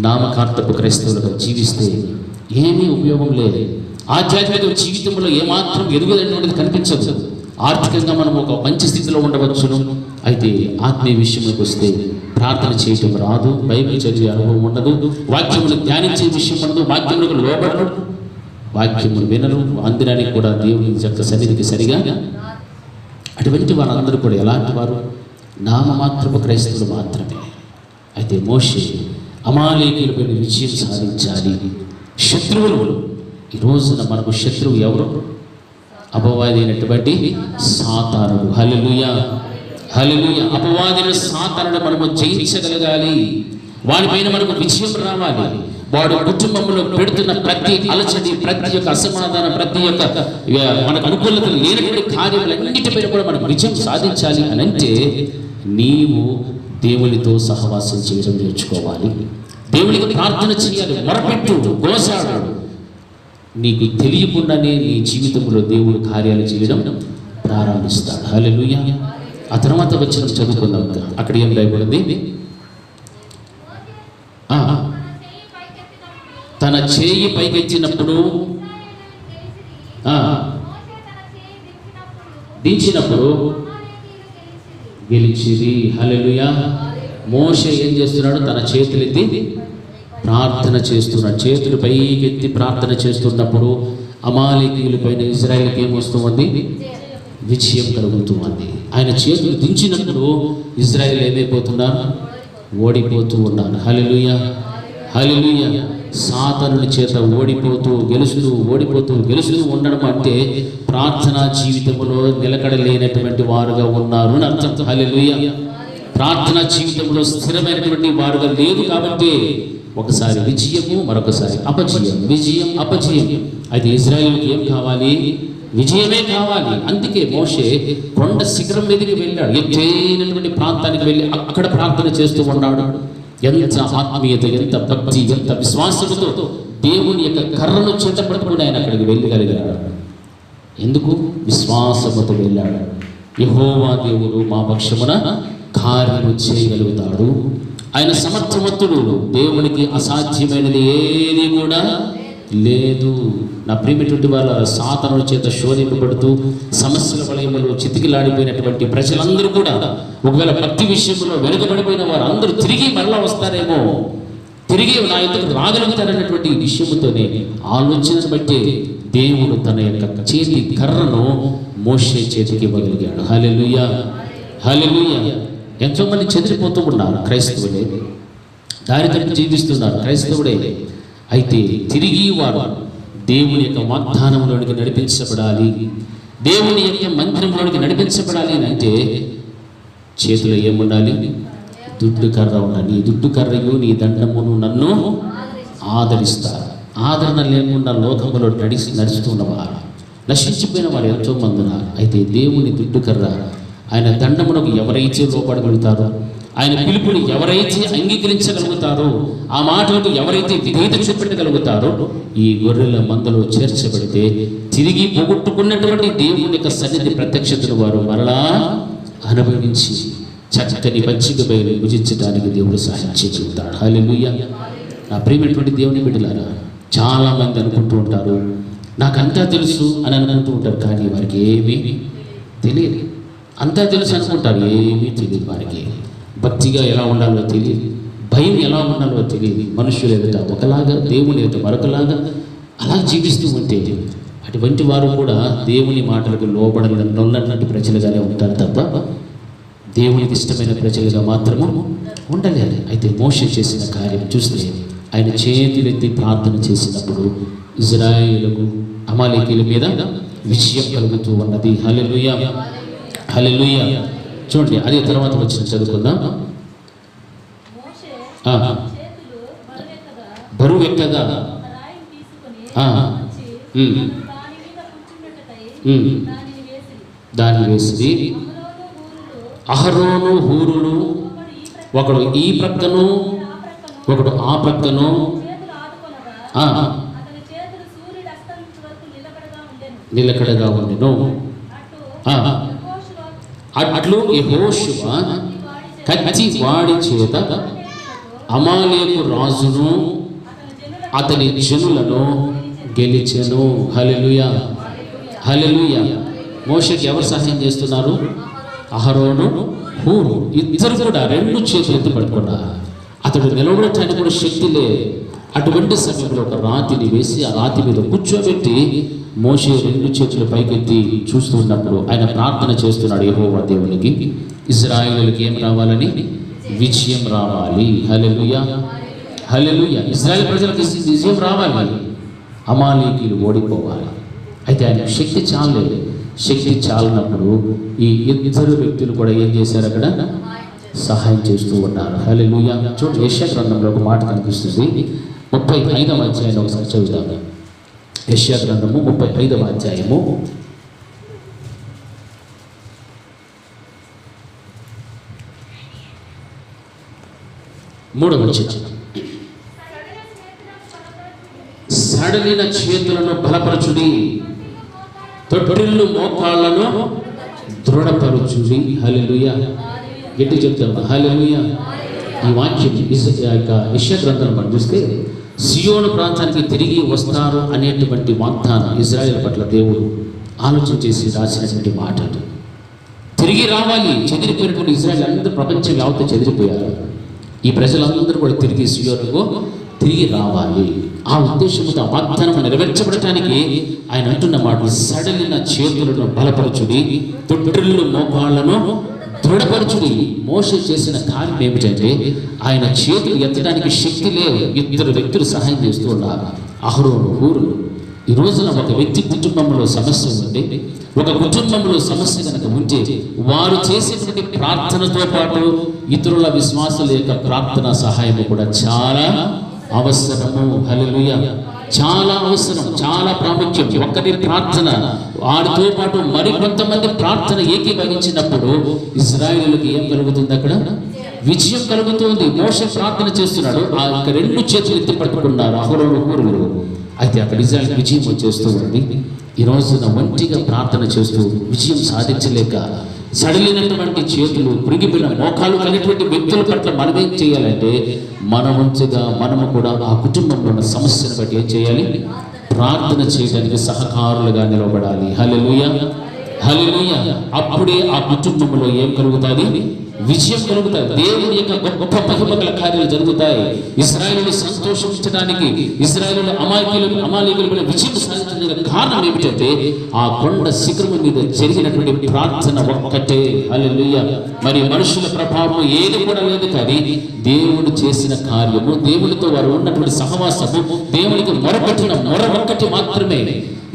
A: నామకార్థపు క్రైస్తవులుగా జీవిస్తే ఏమీ ఉపయోగం లేదు. ఆధ్యాత్మిక జీవితంలో ఏమాత్రం ఎదుగుదలటువంటిది కనిపించదు. ఆర్థికంగా మనం ఒక మంచి స్థితిలో ఉండవచ్చును, అయితే ఆత్మీయ విషయంలోకి వస్తే ప్రార్థన చేయటం రాదు, బైబిల్ చదివే అనుభవం ఉండదు, వాక్యమును ధ్యానించే విషయం ఉండదు, వాక్యములకు లోబడరు, వాక్యమును వినరు, అందరానికి కూడా దేవుని యొక్క సన్నిధికి సరిగా. అటువంటి వారందరూ కూడా ఎలాంటి వారు? నామమాత్రపు క్రైస్తవులు మాత్రమే. అయితే మోషే అమాలేకీయులపై విజయం సాధించాలి. శత్రువులు, ఈ రోజున మనకు శత్రువు ఎవరు? అపవాది అయినటువంటి సాతానుడు. హల్లెలూయా. హల్లెలూయా. అపవాదిని, సాతానుడు మనము జయించగలగాలి. వాడిపైన మనకు విజయం రావాలి. వాడు కుటుంబంలో పెడుతున్న ప్రతి అలచడి, ప్రతి యొక్క అసమాధానం, ప్రతి యొక్క మనకు అనుకూలత లేనటువంటి కార్యములన్నిటిపైన కూడా మనకు విజయం సాధించాలి అని అంటే నీవు దేవునితో సహవాసం చేయడం నేర్చుకోవాలి. దేవునికి ప్రార్థన చేయాలి, మొరపెట్టు, గోసాడు. నీకు తెలియకుండానే నీ జీవితంలో దేవుడు కార్యాలు చేయడం ప్రారంభిస్తాడు. హల్లెలూయా. ఆ తర్వాత వచ్చిన చదువుకుందాం. అక్కడ ఏం రాయబడింది? తన చేయి పైకెత్తినప్పుడు, దించినప్పుడు గెలిచిరి. హల్లెలూయా. మోషే ఏం చేస్తున్నాడు? తన చేతులెత్తి ప్రార్థన చేస్తున్నాడు. చేతులు పైకెత్తి ప్రార్థన చేస్తున్నప్పుడు అమాలేకీయుల పైన ఇశ్రాయేలుకి ఏమొస్తుంది? విజయం కలుగుతుంది. ఆయన చేతులు దించినప్పుడు ఇశ్రాయేలు ఏమైపోతున్నారు? ఓడిపోతూ ఉన్నారు. హల్లెలూయా, హల్లెలూయా. సాతానుని చేత ఓడిపోతూ గెలుస్తూ ఉండడం అంటే ప్రార్థనా జీవితంలో నిలకడలేనటువంటి వారుగా ఉన్నారు అని అర్థం. హల్లెలూయా. ప్రార్థనా జీవితంలో స్థిరమైనటువంటి వారుగా లేదు. కాబట్టి ఒకసారి విజయము, మరొకసారి అపజయం, విజయం అపజయం. అయితే ఇశ్రాయేలుకి ఏం కావాలి? విజయమే కావాలి. అందుకే మోషే కొండ శిఖరం మీదకి వెళ్ళాడు. ఎత్తైనటువంటి ప్రాంతానికి వెళ్ళి అక్కడ ప్రార్థన చేస్తూ ఉన్నాడు. ఎంత ఆత్మీయత, ఎంత భక్తి, ఎంత విశ్వాసంతో దేవుని యొక్క కర్రను చేతపట్టుకుని ఆయన అక్కడికి వెళ్ళగలిగాడు. ఎందుకు? విశ్వాసముతో వెళ్ళాడు. యెహోవా దేవుడు మా పక్షమున కార్యము చేయగలుగుతాడు. ఆయన సమర్థవంతుడు. దేవునికి అసాధ్యమైనది ఏది కూడా లేదు. నా ప్రియమైనటువంటి వాళ్ళ సాతాను చేత శోధింపబడుతూ సమస్యల వలయంలో చితికిలాడిపోయినటువంటి ప్రజలందరూ కూడా ఒకవేళ భక్తి విషయంలో వెనుకబడిపోయిన వారు అందరూ తిరిగి మరలా వస్తారేమో, తిరిగి నా ఎదుగు రాగలుగుతారన్నటువంటి విషయంతోనే ఆలోచన బట్టి దేవుడు తన యొక్క చేతి కర్రను మోషే చేతికి ఇవ్వగలిగాడు. హల్లెలూయా, హల్లెలూయా. ఎంతో మంది చెదిరిపోతూ ఉన్నారు. క్రైస్తవులే దారిద్ర్యం జీవిస్తున్నారు, క్రైస్తవుడే. అయితే తిరిగి వారు దేవుని యొక్క వాగ్దానంలోనికి నడిపించబడాలి, దేవుని యొక్క మందిరంలోనికి నడిపించబడాలి అని అంటే చేతిలో ఏముండాలి? దుడ్డు కర్ర ఉండాలి. నీ దుడ్డు కర్రయు నీ దండమును నన్ను ఆదరిస్తారు. ఆదరణ లేకుండా లోకంలో నడుస్తున్నవారు, నశించిపోయిన వారు ఎంతో మంది ఉన్నారు. అయితే దేవుని దుడ్డు కర్ర, ఆయన దండమునకు ఎవరైతే లోపడగలుగుతారో, ఆయన పిలుపుని ఎవరైతే అంగీకరించగలుగుతారో, ఆ మాటలకు ఎవరైతే విధేయత చూపెట్టగలుగుతారో, ఈ గొర్రెల మందలో చేర్చబడితే తిరిగి పోగొట్టుకున్నటువంటి దేవుని యొక్క సన్నిధి ప్రత్యక్షతను వారు మరలా అనుభవించి చక్కని పచ్చిక బయలు భుజించడానికి దేవుడు సహాయం చేయగలుగుతాడు. హల్లెలూయా. నా ప్రియమైనటువంటి దేవుని బిడ్డలారా, చాలా మంది అనుకుంటూ ఉంటారు నాకంతా తెలుసు అని అనుకుంటూ ఉంటారు. కానీ వారికి ఏమీ తెలియదు. అంతా తెలుసు అనుకుంటారు, ఏమీ తెలియదు. వారికి భక్తిగా ఎలా ఉండాలో తెలియదు, భయం ఎలా ఉండాలో తెలియదు. మనుషులు ఎదుట ఒకలాగా, దేవుని ఎదుట మరొకలాగా అలా జీవిస్తూ ఉంటే అటువంటి వారు కూడా దేవుని మాటలకు లోబడని నొల్లన్నట్టు ప్రజలుగానే ఉంటారు తప్ప దేవునికి ఇష్టమైన ప్రజలుగా మాత్రము ఉండలేదు. అయితే మోషే చేసిన కార్యం చూస్తే ఆయన చేతులెత్తి ప్రార్థన చేసినప్పుడు ఇశ్రాయేలుకు అమాలేకీయుల మీద విజయం కలుగుతూ ఉన్నది. హల్లెలూయా, హల్లెలూయా. చూడండి, అదే తర్వాత వచ్చిన చదువుకుందాం. బరువెక్కగా దాన్ని వేసి అహరోను హూరులు ఒకడు ఈ ప్రక్కను ఒకడు ఆ ప్రక్కను నిలకడగా ఉండెను. అట్లు యెహోషువ కత్తి వాడి చేత అమాలేకు రాజును అతని జనులను గెలిచెను. హల్లెలూయా, హల్లెలూయా. మోషేకి ఎవరు సహాయం చేస్తున్నారు? అహరోను, హూరు ఇద్దరు కూడా రెండు చేతులు ఎత్తి పట్టుకున్నారు. అతడు నిలబడటానికి కూడా శక్తి లేదు. అటువంటి సమయంలో ఒక రాతిని వేసి ఆ రాతి మీద కూర్చోబెట్టి మోషే రెండు చేతులు పైకెత్తి చూస్తున్నప్పుడు ఆయన ప్రార్థన చేస్తున్నాడు యెహోవా దేవునికి, ఇశ్రాయేలుకి ఏం రావాలని? విజయం రావాలి. హల్లెలూయా, హల్లెలూయా. ఇశ్రాయేలు ప్రజలకు విజయం రావాలి, అమాలేకీయులు ఓడిపోవాలి. అయితే ఆయన శక్తి చాలలేదు. శక్తి చాలినప్పుడు ఈ ఇద్దరు వ్యక్తులు కూడా ఏం చేశారు? అక్కడ సహాయం చేస్తూ ఉన్నారు. హల్లెలూయా. చూడండి, యెషయా గ్రంథంలో ఒక మాట కనిపిస్తుంది. 35వ అధ్యాయం ఒకసారి చదువుతాము. యెషయా గ్రంథము 35వ అధ్యాయము 3వ వచనం. సడలిన చేతులను బలపరచుడి, తొట్టిల్లు మోకాళ్ళను దృఢపరచుడి. హల్లెలూయా. గట్టి చెప్తాను, హల్లెలూయా. ఈ వాక్యం యెషయా గ్రంథంలో మనం చూస్తే సియోను ప్రాంతానికి తిరిగి వస్తారు అనేటువంటి వాగ్దానం ఇశ్రాయేలు పట్ల దేవుడు ఆలోచన చేసి రాసినటువంటి మాటలు. తిరిగి రావాలి. చెదిరిపోయినటువంటి ఇశ్రాయేలు అందరూ ప్రపంచ వ్యాప్తి చెదిరిపోయారు. ఈ ప్రజలందరూ కూడా తిరిగి సియోనుకు తిరిగి రావాలి. ఆ ఉద్దేశంతో ఆ వాగ్దానం నెరవేర్చబడటానికి ఆయన అంటున్న మాట, సడలిన చేతులను బలపరచుడి, తొట్టిల్లు మోకాళ్లను దృఢపరచుడి. మోషే చేసిన కార్యం ఏమిటంటే, ఆయన చేతులు ఎత్తడానికి శక్తి లేదు, ఇద్దరు వ్యక్తులు సహాయం చేస్తూ ఉన్నారు, అహరోను హూరు. ఈ రోజున ఒక వ్యక్తి కుటుంబంలో సమస్య ఉంది, ఒక కుటుంబంలో సమస్య కనుక ఉంటే వారు చేసేటువంటి ప్రార్థనతో పాటు ఇతరుల విశ్వాసుల యొక్క ప్రార్థన సహాయం కూడా చాలా అవసరము. హల్లెలూయా. చాలా అవసరం, చాలా ప్రాముఖ్యం. ఒక్కరి ప్రార్థన వారితో పాటు మరికొంతమంది ప్రార్థన ఏకీభవించినప్పుడు ఇశ్రాయేలుకి ఏం కలుగుతుంది? అక్కడ విజయం కలుగుతుంది. మోషే ప్రార్థన చేస్తున్నాడు, ఆ యొక్క రెండు చేతులు ఎత్తి పట్టుకున్నారు అహరోను హూరులు. అయితే అక్కడ ఇశ్రాయేలుకి విజయం వచ్చేస్తూ ఉంది. ఈ రోజున ఒంటిగా ప్రార్థన చేస్తూ విజయం సాధించలేక సడలినటువంటి చేతులు, పురిగిపోయిన మోకాలు కలిగినటువంటి వ్యక్తుల పట్ల మనమేం చేయాలంటే, మన వంతుగా మనము కూడా ఆ కుటుంబంలో ఉన్న సమస్యను బట్టి ఏం చేయాలి? ప్రార్థన చేయడానికి సహకారులుగా నిలబడాలి. హల్లెలూయా, హల్లెలూయా. అప్పుడే ఆ కుటుంబంలో ఏం కలుగుతుంది? విజయం కలుగుతాయి. దేవుని యొక్క గొప్ప మహిమగల కార్యాలు జరుగుతాయి. ఇశ్రాయేలుని సంతోషించడానికి, ఇశ్రాయేలు అమాలేకుల విజయం సాధించడానికి కారణం ఏమిటంటే, ఆ కొండ శిఖరము మీద జరిగినటువంటి ప్రార్థన ఒక్కటే. హల్లెలూయా. మరి మనుషుల ప్రభావం ఏది కూడా లేదు, కానీ దేవుడు చేసిన కార్యము, దేవుడితో వారు ఉన్నటువంటి సహవాసము, దేవునికి మొరపెట్టిన మొర ఒక్కటి మాత్రమే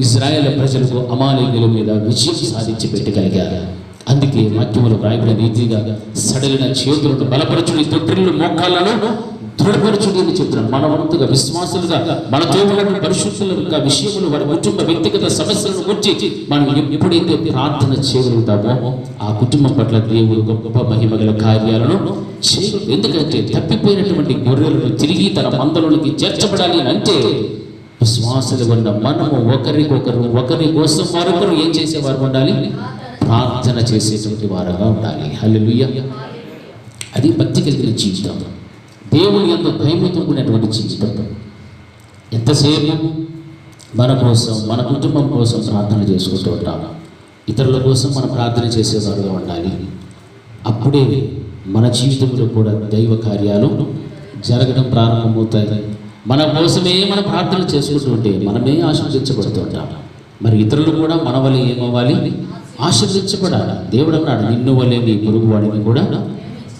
A: ఇశ్రాయేలు ప్రజలకు అమాలేకుల మీద విజయం సాధించి పెట్టగలిగారు. అందుకే వాక్యములు రాయబడిన రీతిగా సడలిన చేతులను బలపరచుడి, తొట్టిల్లు మోకాళ్లను దృఢపరచుడి అని చెప్తున్నాను. మన వంతుగా విశ్వాసులుగా మనతో ఉన్న పరిశుద్ధుల యొక్క విషయములు, వారి కుటుంబ వ్యక్తిగత సమస్యలను గురించి మనం ఎప్పుడైతే ప్రార్థన చేయగలుగుతామో ఆ కుటుంబం పట్ల దేవుడు గొప్ప మహిమగల కార్యాలను చేయగలడు. ఎందుకంటే తప్పిపోయినటువంటి గొర్రెలను తిరిగి తన మందలోనికి చేర్చబడాలి అని అంటే, విశ్వాసులు ఉన్న మనము ఒకరికొకరు, ఒకరి కోసం మరొకరు ఏం చేసేవారు ఉండాలి? ప్రార్థన చేసేటువంటి వారుగా ఉండాలి. హల్లెలూయా. అది భక్తి కలిగిన జీవితం, దేవుని యందు భయముతో కూడినటువంటి జీవితం. ఎంతసేపు మన కోసం, మన కుటుంబం కోసం ప్రార్థన చేసుకుంటూ ఉంటాము. ఇతరుల కోసం మనం ప్రార్థన చేసేవారుగా ఉండాలి. అప్పుడే మన జీవితంలో కూడా దైవ కార్యాలు జరగడం ప్రారంభమవుతాయి. మన కోసమే మనం ప్రార్థన చేసుకుంటూ ఉంటే మనమే ఆశీర్వదించబడుతూ ఉంటాం. మరి ఇతరులు కూడా మన వల్ల ఏమవ్వాలి? ఆశీర్వదించబడాలి. దేవుడు అన్నాడు, నిన్ను వల్లే నీ పొరుగు వాడిని కూడా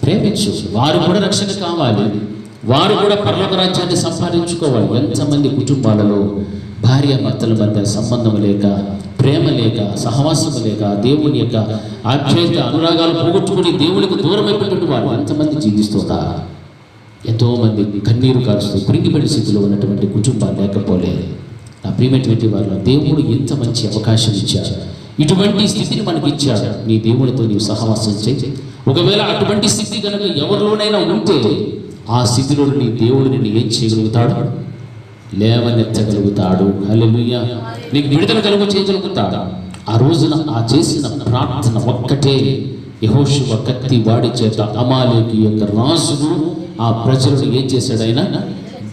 A: ప్రేమించు. వారు కూడా రక్షణ కావాలి, వారు కూడా పరలోక రాజ్యాన్ని సంపాదించుకోవాలి. ఎంతమంది కుటుంబాలలో భార్య భర్తల మధ్య సంబంధం లేక, ప్రేమ లేక, సహవాసము లేక, దేవుని యొక్క ఆప్యాయత అనురాగాలు పోగొట్టుకుని దేవునికి దూరం అయిపోయినటువంటి వారు ఎంతమంది జీవిస్తున్నారు. ఎంతోమంది కన్నీరు కారుస్తూ కురింగిపడి స్థితిలో ఉన్నటువంటి కుటుంబాలు లేకపోలేదు. నా ప్రియమైనటువంటి వారిలో దేవుడు ఎంత మంచి అవకాశం ఇచ్చాడు, ఇటువంటి స్థితిని మనకి ఇచ్చాడు. నీ దేవునితో నీవు సహవాసం చేయి. ఒకవేళ అటువంటి స్థితి కనుక ఎవరిలోనైనా ఉంటే ఆ స్థితిలో నీ దేవుడు నిన్ను ఏం చేయగలుగుతాడు? లేవనెత్తగలుగుతాడు. హల్లెలూయా. నీకు విడుదల చేయగలుగుతాడు. ఆ రోజున ఆ చేసిన ప్రార్థన ఒక్కటే యెహోషువ కత్తి వాడి చేత అమాలేకి యొక్క రాజును, ఆ ప్రజలను ఏం చేశాడు? ఆయన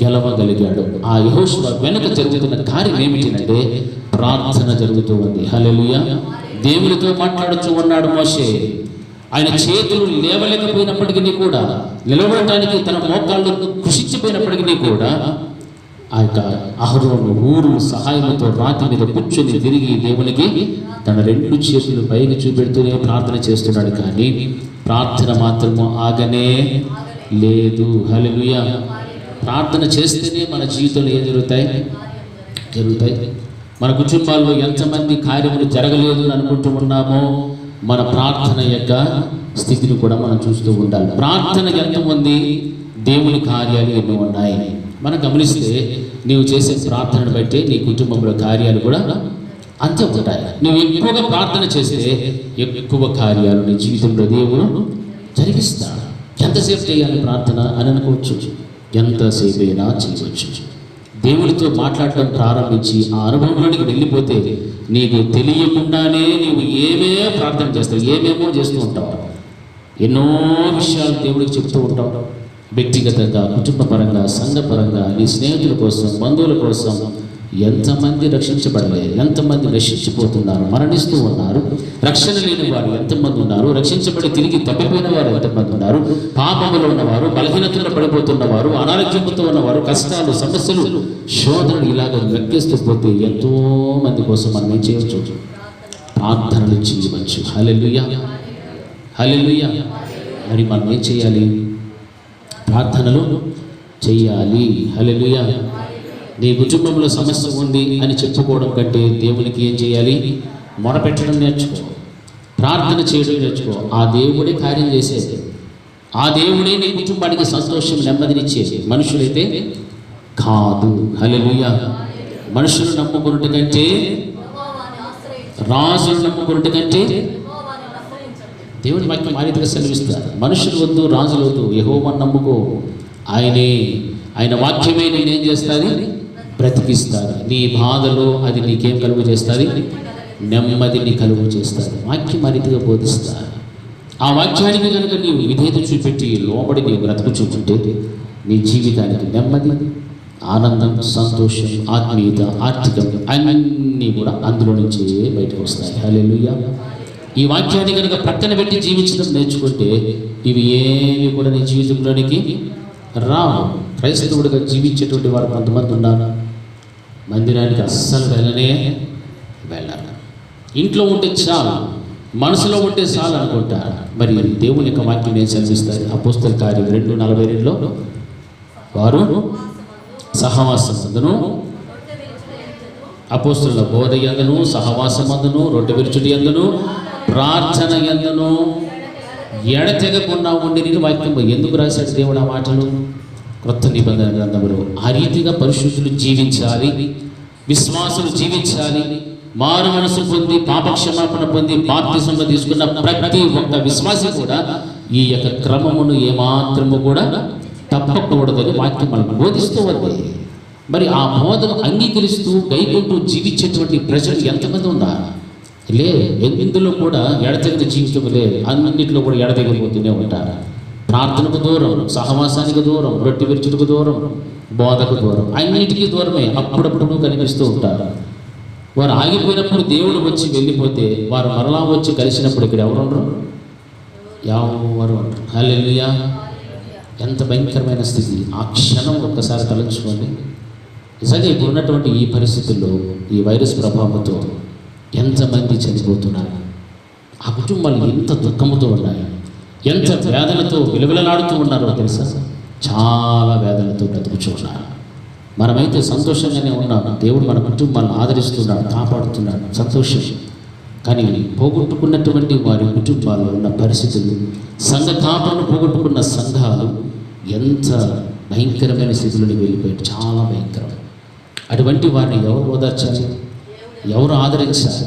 A: గెలవగలిగాడు. ఆ యెహోషువ వెనుక జరుగుతున్న కార్యం ఏమిటంటే ప్రార్థన జరుగుతూ ఉంది. హల్లెలూయా. దేవునితో మాట్లాడుతూ ఉన్నాడు మోషే. ఆయన చేతులు లేవలేకపోయినప్పటికీ కూడా, నిలబడటానికి తన మోకాళ్ళు కృషించిపోయినప్పటికీ కూడా, ఆ యొక్క అహరోను ఊరు సహాయంతో రాతి మీద కూర్చొని తిరిగి దేవునికి తన రెండు చేతులు పైకి చూపెడుతూనే ప్రార్థన చేస్తున్నాడు. కానీ ప్రార్థన మాత్రము ఆగనే లేదు. హల్లెలూయా. ప్రార్థన చేస్తేనే మన జీవితంలో ఏం జరుగుతాయి? మన కుటుంబాల్లో ఎంతమంది కార్యములు జరగలేదు అని అనుకుంటూ ఉన్నామో, మన ప్రార్థన యొక్క స్థితిని కూడా మనం చూస్తూ ఉండాలి. ప్రార్థన ఎంతమంది, దేవుని కార్యాలు ఎన్నో ఉన్నాయి. మనం గమనిస్తే నీవు చేసే ప్రార్థనను బట్టి నీ కుటుంబంలో కార్యాలు కూడా అంతే ఉంటాయి. నువ్వు ఎక్కువగా ప్రార్థన చేస్తే ఎక్కువ కార్యాలు నీ జీవితంలో దేవుడు జరిగిస్తాడు. ఎంతసేపు చేయాలి ప్రార్థన అని అనుకోవచ్చు, ఎంతసేపు అయినా చేయవచ్చు. దేవుడితో మాట్లాడటం ప్రారంభించి ఆ అనుభవంలోనికి వెళ్ళిపోతే నీకు తెలియకుండానే నీవు ఏమేమో ప్రార్థన చేస్తావు, ఏమేమో చేస్తూ ఉంటావు. ఎన్నో విషయాలు దేవుడికి చెప్తూ ఉంటావు. వ్యక్తిగతంగా, కుటుంబపరంగా, సంఘపరంగా, నీ స్నేహితుల కోసం, బంధువుల కోసం ఎంతమంది రక్షించబడలేదు, ఎంతమంది నశించిపోతున్నారు, మరణిస్తూ ఉన్నారు. రక్షణ లేని వారు ఎంతమంది ఉన్నారు, రక్షించబడి తిరిగి తప్పిపోయిన వారు ఎంతమంది ఉన్నారు, పాపములో ఉన్నవారు, బలహీనతలో పడిపోతున్నవారు, అనారోగ్యంతో ఉన్నవారు, కష్టాలు, సమస్యలు, శోధనలు ఇలాగ వెక్కిస్తూ పోతే ఎంతో మంది కోసం మనం ఏం చేయవచ్చు? ప్రార్థనలు చేయవచ్చు. హల్లెలూయా, హల్లెలూయా. మరి మనం ఏం చేయాలి? ప్రార్థనలు చేయాలి. హల్లెలూయా. నీ కుటుంబంలో సమస్య ఉంది అని చెప్పుకోవడం కంటే దేవునికి ఏం చేయాలి? మొరపెట్టడం నేర్చుకో, ప్రార్థన చేయడం నేర్చుకో. ఆ దేవుడే కార్యం చేసేది, ఆ దేవుడే నీ కుటుంబానికి సంతోషం, నెమ్మదినిచ్చేది, మనుషులైతే కాదు. హల్లెలూయా. మనుషులు నమ్ముకున్నట్టు కంటే, రాజులు నమ్ముకున్నట్టు కంటే దేవుని వాక్యం ఆ రీతిగా సెలవిస్తారు. మనుషులు వద్దు, రాజులు వద్దు, యెహోవాను నమ్ముకో. ఆయన వాక్యమే నేనేం చేస్తుంది? బ్రతికిస్తారు. నీ బాధలో అది నీకేం కలుగు చేస్తుంది? నెమ్మదిని కలుగు చేస్తారు. వాక్యం ఆ రీతిగా బోధిస్తారు. ఆ వాక్యానికి కనుక నీవు విధేయత చూపెట్టి లోబడి నీవు బ్రతుకు చూపుంటే నీ జీవితానికి నెమ్మది, ఆనందం, సంతోషం, ఆత్మీయత, ఆర్థికం అన్నీ కూడా అందులో నుంచి బయటకు వస్తాయి. హల్లెలూయా. ఈ వాక్యాన్ని కనుక ప్రక్కన పెట్టి జీవించడం నేర్చుకుంటే ఇవి ఏమి కూడా నీ జీవితంలోనికి రావు. క్రైస్తవుడిగా జీవించేటువంటి వారు కొంతమంది ఉన్నారు, మందిరానికి అస్సలు వెళ్ళాలి. ఇంట్లో ఉంటే చాలు, మనసులో ఉంటే చాలు అనుకుంటారు. మరి దేవుని యొక్క వాక్యం ఏం సెలవిస్తారు? అపోస్తల కార్యం 2:42లో వారు సహవాసమందును, అపోస్తలుల బోధ యందును, సహవాసమందును, రొట్టె విరుచుట యందును, ప్రార్థన యందును ఎడతెగకుండా ఉండి వాక్యం ఎందుకు రాశాడు దేవుడు ఆ మాటలు? క్రొత్త నిబంధన గ్రంథంలో ఆ రీతిగా పరిశుద్ధులు జీవించాలి, విశ్వాసులు జీవించాలి. మారు మనసు పొంది పాపక్షమాపణ పొంది బాప్తిస్మం తీసుకున్న ప్రతి ఒక్క విశ్వాసి కూడా ఈ యొక్క క్రమమును ఏమాత్రము కూడా తప్పకూడదని వాక్యం మనకు బోధిస్తూ ఉంది. మరి ఆ బోధను అంగీకరిస్తూ గైకుంటూ జీవించేటువంటి ప్రజలు ఎంతమంది ఉన్నారు? ఇందులో కూడా ఎడతెగిన జీవితం లేదు. అన్నింటిలో కూడా ఎడతెగిపోతూనే ఉంటారు. ప్రార్థనకు దూరం, సహవాసానికి దూరం, రొట్టె విరుచుటకు దూరం, బోధకు దూరం, అన్నిటికీ దూరమే అప్పుడప్పుడు కనిపిస్తూ ఉంటారు. వారు ఆగిపోయినప్పుడు దేవుడు వచ్చి వెళ్ళిపోతే వారు మరలా వచ్చి కలిసినప్పుడు ఇక్కడ ఎవరు ఉండరు? ఎవరు ఉండరు. హల్లెలూయా. ఎంత భయంకరమైన స్థితి! ఆ క్షణం ఒక్కసారి తలంచుకోండి. నిజంగా ఇప్పుడు ఉన్నటువంటి ఈ పరిస్థితుల్లో, ఈ వైరస్ ప్రభావంతో ఎంతమంది చనిపోతున్నారు, ఆ కుటుంబాలు ఎంత దుఃఖముతో ఉన్నాయి, ఎంత వేదనతో విలువలాడుతూ ఉన్నారో తెలుసా? చాలా వేదనతో బ్రతుకుచున్నారు. మనమైతే సంతోషంగానే ఉన్నాం. దేవుడు మన కుటుంబాలను ఆదరిస్తున్నాడు, కాపాడుతున్నాడు, సంతోషం. కానీ పోగొట్టుకున్నటువంటి వారి కుటుంబాల్లో ఉన్న పరిస్థితులు, సంఘ కాపాలను పోగొట్టుకున్న సంఘాలు ఎంత భయంకరమైన స్థితిలోకి వెళ్ళిపోయాడు. చాలా భయంకరం. అటువంటి వారిని ఎవరు ఓదార్చాలి? ఎవరు ఆదరించాలి?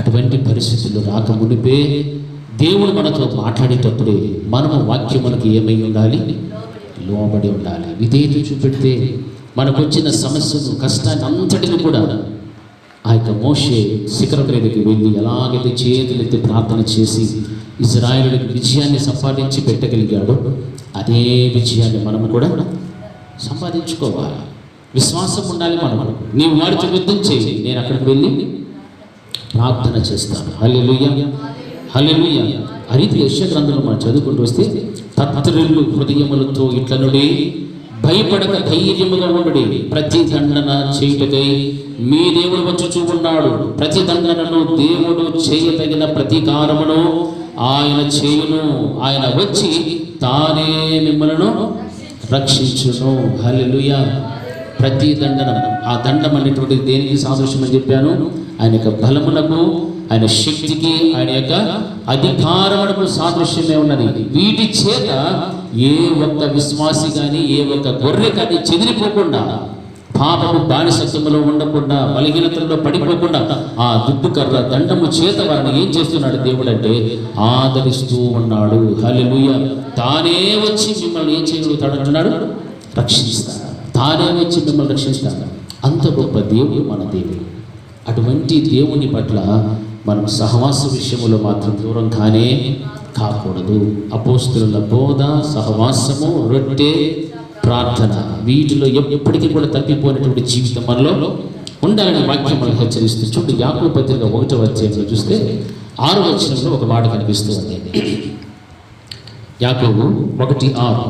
A: అటువంటి పరిస్థితులు రాక మునిపే దేవుడు మనతో మాట్లాడేటప్పుడే మనము వాక్యములకు ఏమై ఉండాలి? లోబడి ఉండాలి. విధేయత చూపెడితే మనకు వచ్చిన సమస్యను, కష్టాన్ని అంతటిని కూడా ఆ యొక్క మోషే శిఖరం మీదకి వెళ్ళి ఎలాగైతే చేతులెత్తి ప్రార్థన చేసి ఇశ్రాయేలుకి విజయాన్ని సంపాదించి పెట్టగలిగాడో అదే విజయాన్ని మనము కూడా సంపాదించుకోవాలి. విశ్వాసం ఉండాలి. మనము నీవు వాడితో యుద్ధం చేయి, నేను అక్కడికి వెళ్ళి ప్రార్థన చేస్తాను. హల్లెలూయా, హల్లెలూయా. ఆ రీతి యెషయా గ్రంథంలో మనం చదువుకుంటూ వస్తే తత్తరిల్లు హృదయములతో ఇట్లనుడి, భయపడక ధైర్యముగా ఉండుడి, ప్రతి దండన చేయుటకై మీ దేవుడు వచ్చుచూ ఉన్నాడు. ప్రతి దండనను దేవుడు చేయతగిన ప్రతీకారమును ఆయన చేయును. ఆయన వచ్చి తానే మిమ్మలను రక్షించును. హల్లెలూయా. ప్రతి దండనం, ఆ దండం అనేటువంటిది దేనికి సాదృశ్యం అని చెప్పాను? ఆయన యొక్క బలమునకు, ఆయన శక్తికి, ఆయన యొక్క అధికారమునకు సాదృశ్యమే ఉన్నది. వీటి చేత ఏ ఒక్క విశ్వాసి కానీ, ఏ ఒక్క గొర్రె కానీ చెదిరిపోకుండా, పాపము బానిసత్వములో ఉండకుండా, బలహీనతల్లో పడిపోకుండా ఆ దుడ్డు కర్ర దండము చేత వారిని ఏం చేస్తున్నాడు దేవుడు అంటే ఆదరిస్తూ ఉన్నాడు. హల్లెలూయా. తానే వచ్చి మిమ్మల్ని ఏం చేయగలుగుతాడు అంటున్నాడు? రక్షిస్తాడు. తానే వచ్చి మిమ్మల్ని రక్షిస్తాడు. అంత గొప్ప దేవుడు మన దేవుడు. అటువంటి దేవుని పట్ల మనం సహవాస విషయంలో మాత్రం దూరం కానే కాకూడదు. అపోస్తలుల బోధ, సహవాసము, రొట్టె ప్రార్థన, వీటిలో ఎప్పటికీ కూడా తప్పిపోయినటువంటి జీవితం మనలో ఉండాలని వాక్యం మనకు హెచ్చరిస్తూ చూడండి. యాకోబు పత్రిక 1వ అధ్యాయంలో చూస్తే 6వ వచనంలో ఒక మాట కనిపిస్తూ ఉంది. యాకోబు 1:6.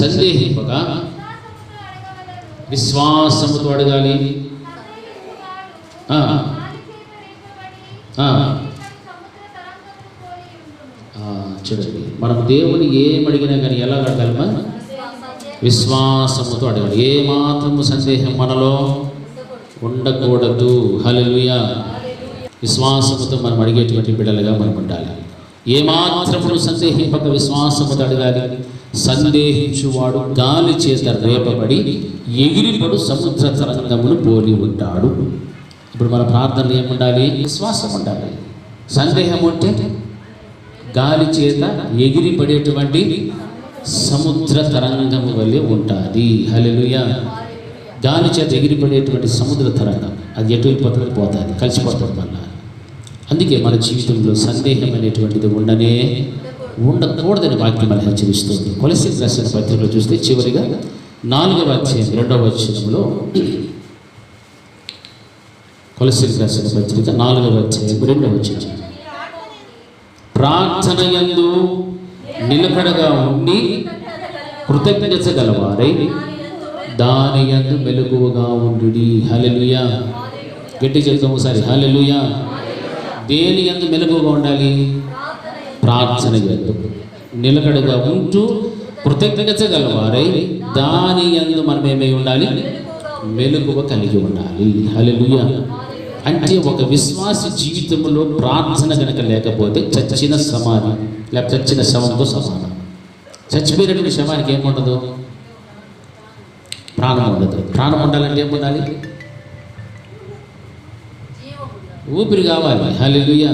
A: సందేహింపగా విశ్వాసముతో అడగాలి. చూడండి, మనం దేవుని ఏమడిగినా కానీ ఎలా అడగాలమా? విశ్వాసముతో అడగాలి. ఏ మాత్రము సందేహం మనలో ఉండకూడదు. హల్లెలూయా. విశ్వాసముతో మనం అడిగేటువంటి బిడ్డలుగా మనం ఉండాలి. ఏ మాత్రము సందేహింపక విశ్వాసముతో అడగాలి. సందేహించువాడు గాలి చేత రేపబడి ఎగిరిపడు సముద్ర తరంగమును పోలి ఉంటాడు. ఇప్పుడు మన ప్రార్థనలు ఏముండాలి? విశ్వాసం ఉండాలి. సందేహం ఉంటే గాలి చేత ఎగిరిపడేటువంటి సముద్ర తరంగము వల్లే ఉంటుంది. హల్లెలూయా. గాలి చేత ఎగిరిపడేటువంటి సముద్ర తరంగం అది ఎటు వెళ్ళిపోతుంది? పోతుంది, కలిసిపోతుంది మళ్ళా. అందుకే మన జీవితంలో సందేహం అనేటువంటిది ఉండకూడదని వాక్యం మనం హెచ్చరిస్తుంది. కొలస్సీయులకు రాసిన పత్రికలో చూస్తే చివరిగా 4వ అధ్యాయం 2వ వచనంలో, కొలస్సీయులకు రాసిన పత్రిక 4వ అధ్యాయం 2వ వచనం, ప్రార్థన యందు నిలకడగా ఉండి కృతజ్ఞత గలవారై దాని యందు మెలకువగా ఉండుడి. హల్లెలూయా. గట్టి చెప్తాం ఒకసారి, హల్లెలూయా. దేని యందు మెలకువగా ఉండాలి? ప్రార్థన యందు నిలకడగా ఉంటూ కృతజ్ఞత గలవారై దాని యందు మనం ఏమై ఉండాలి? మెలకువ కలిగి ఉండాలి. హల్లెలూయా. అంటే ఒక విశ్వాస జీవితంలో ప్రార్థన కనుక లేకపోతే చచ్చిన సమాధి, లేకపోతే చచ్చిన శవంతో సమానం. చచ్చిపోయినటువంటి శవానికి ఏముండదు? ప్రాణం ఉండదు. ప్రాణం ఉండాలంటే ఏముండాలి? ఊపిరి కావాలి. హల్లెలూయా.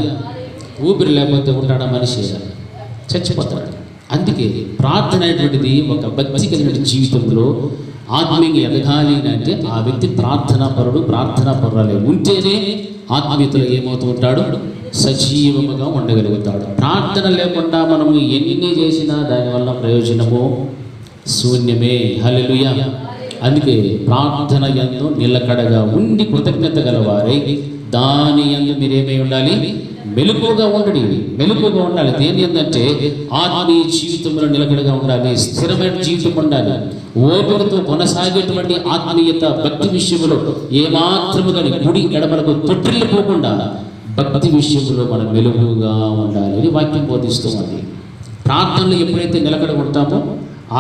A: ఊపిరి లేకపోతే ఉంటాడా మనిషి? చచ్చిపోతాడు. అందుకే ప్రార్థన అనేటువంటిది ఒక భక్తి కలిగిన జీవితంలో ఆత్మీయంగా ఎదగాలి అంటే ఆ వ్యక్తి ప్రార్థనా పరురాలే ఉంటేనే ఆత్మీయతలో ఏమవుతూ ఉంటాడు? సజీవముగా ఉండగలుగుతాడు. ప్రార్థన లేకుండా మనము ఎన్ని చేసినా దానివల్ల ప్రయోజనము శూన్యమే. హల్లెలూయా. అందుకే ప్రార్థన యందు నిలకడగా ఉండి కృతజ్ఞత గలవారై దాని యందు మీరేమై ఉండాలి? మెలకువగా ఉండండి. మెలకువగా ఉండాలి. దేని ఏంటంటే ఆత్మీయ జీవితంలో నిలకడగా ఉండాలి. స్థిరమైన జీవితం ఉండాలి. ఓపికతో కొనసాగేటువంటి ఆత్మీయత భక్తి విషయంలో ఏమాత్రము కానీ కుడి ఎడమలకు తొట్టిల్లిపోకుండా భక్తి విషయంలో మనం మెలకువగా ఉండాలి అని వాక్యం బోధిస్తుంది. ప్రార్థనలు ఎప్పుడైతే నిలకడ ఉంటామో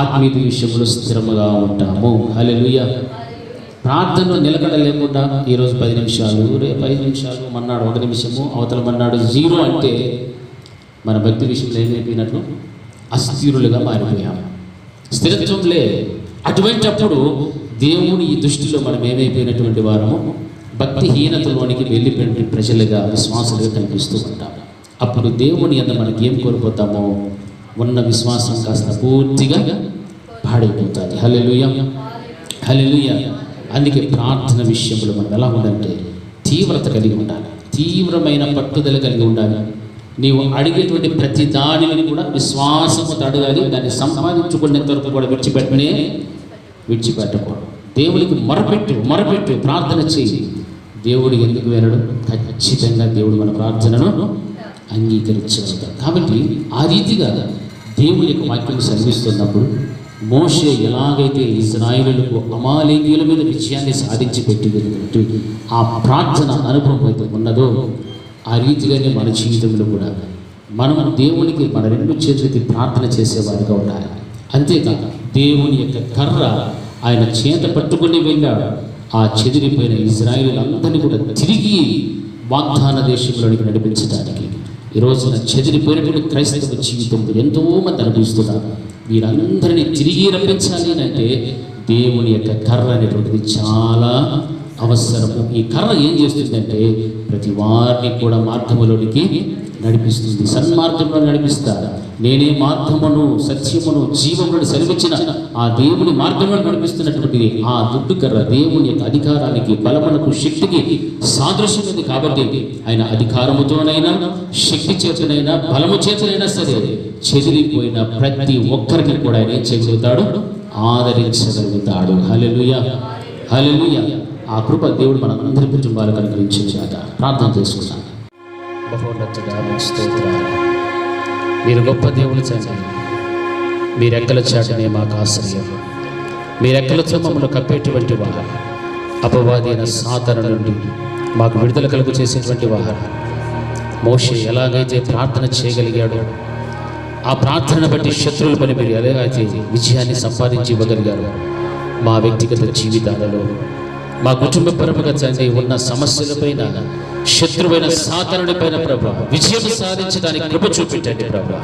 A: ఆత్మీయ విషయంలో స్థిరముగా ఉంటాము. హల్లెలూయా. ప్రార్థనలో నిలకడ లేకుండా ఈరోజు 10 నిమిషాలు, రేపు 5 నిమిషాలు, మన్నాడు 1 నిమిషము, అవతల మన్నాడు 0 అంటే మన భక్తి విషయంలో ఏమైపోయినట్లు? అస్థిరులుగా మారిపోయాము. స్థిరత్వం లేదు. అటువంటిప్పుడు దేవుని ఈ దృష్టిలో మనం ఏమైపోయినటువంటి వారము? భక్తిహీనతలోనికి వెళ్ళిపోయిన ప్రజలుగా, విశ్వాసులుగా కనిపిస్తూ ఉంటాము. అప్పుడు దేవుని యందు మనకి ఏం కోల్పోతామో ఉన్న విశ్వాసం కాస్త పూర్తిగా పాడైపోతుంది. హల్లెలూయా. హల్లెలూయా. అందుకే ప్రార్థన విషయంలో మనం ఎలా ఉండాలంటే తీవ్రత కలిగి ఉండాలి. తీవ్రమైన పట్టుదల కలిగి ఉండాలి. నీవు అడిగేటువంటి ప్రతి దానిని కూడా విశ్వాసముతో అడగాలి. దాన్ని సంపాదించుకునేంత వరకు కూడా విడిచిపెట్టకూడదు. దేవునికి మొరపెట్టు ప్రార్థన చేయి. దేవుడు ఎందుకు వినడు? ఖచ్చితంగా దేవుడు మన ప్రార్థనను అంగీకరించగలుగుతాడు. కాబట్టి ఆ రీతిగా దేవుని యొక్క వాక్యం శ్రమిస్తున్నప్పుడు మోషే ఎలాగైతే ఇశ్రాయేలులకు అమాలేకీయుల మీద విజయాన్ని సాధించి పెట్టి ఆ ప్రార్థన అనుభవం అయితే ఉన్నదో ఆ రీతిగానే మన జీవితంలో కూడా మనం దేవునికి మన 2 చేతులకి ప్రార్థన చేసేవారిగా ఉండాలి. అంతేకాక దేవుని యొక్క కర్ర ఆయన చేత పట్టుకుని వెళ్ళాడు. ఆ చెదిరిపోయిన ఇశ్రాయేలులందరినీ కూడా తిరిగి వాగ్దాన దేశంలోనికి నడిపించడానికి ఈ రోజున చెదిరిపోయినటువంటి క్రైస్తవ జీవితంలో ఎంతోమంది అనుభవిస్తున్నారు. వీరందరినీ తిరిగి రప్పించాలి అంటే దేవుని యొక్క కర్ర అనేటువంటిది చాలా అవసరము. ఈ కర్ర ఏం చేస్తుందంటే ప్రతి వారిని కూడా మార్గంలోనికి నడిపిస్తుంది. సన్మార్గంలో నడిపిస్తారు. నేనే మార్గమును సత్యమును జీవమును సెలవిచ్చిన ఆ దేవుని మార్గంలో నడిపిస్తున్నటువంటి ఆ దుడ్డు కర్ర దేవుని యొక్క అధికారానికి, బలమునకు, శక్తికి సాదృశ్యమైంది. కాబట్టి ఆయన అధికారముతోనైనా, శక్తి చేతనైనా, బలము చేతనైనా సరే చెదిరిపోయిన ప్రతి ఒక్కరికి కూడా ఆయన ఏం చేయగలుగుతాడు? ఆదరించగలుగుతాడు. హల్లెలూయా, హల్లెలూయా. ఆ కృప దేవుడు మన అందరి కుటుంబాలకు అనుగ్రహించాక ప్రార్థన చేసుకున్నాను. బహున్నతుడా మీకు స్తోత్రాలు. మీరు గొప్ప దేవుని తండ్రి. మీ రెక్కల చాటునే మాకు ఆశ్రయం. మీ రెక్కలతో మమ్మల్ని కప్పేటువంటి వారు, అపవాది అయిన సాతాను నుండి మాకు విడుదల కలుగు చేసేటువంటి వారు. మోషే ఎలాగైతే ప్రార్థన చేయగలిగాడో ఆ ప్రార్థనను బట్టి శత్రువుల పని మీరు ఎలాగైతే విజయాన్ని సంపాదించి ఇవ్వగలిగారు, మా వ్యక్తిగత జీవితాలలో, మా కుటుంబపరముగా తండ్రి ఉన్న సమస్యలపైన, శత్రువైన సాతానుడి పైన ప్రభా విజయం సాధించడానికి కృప చూపించండి ప్రభా.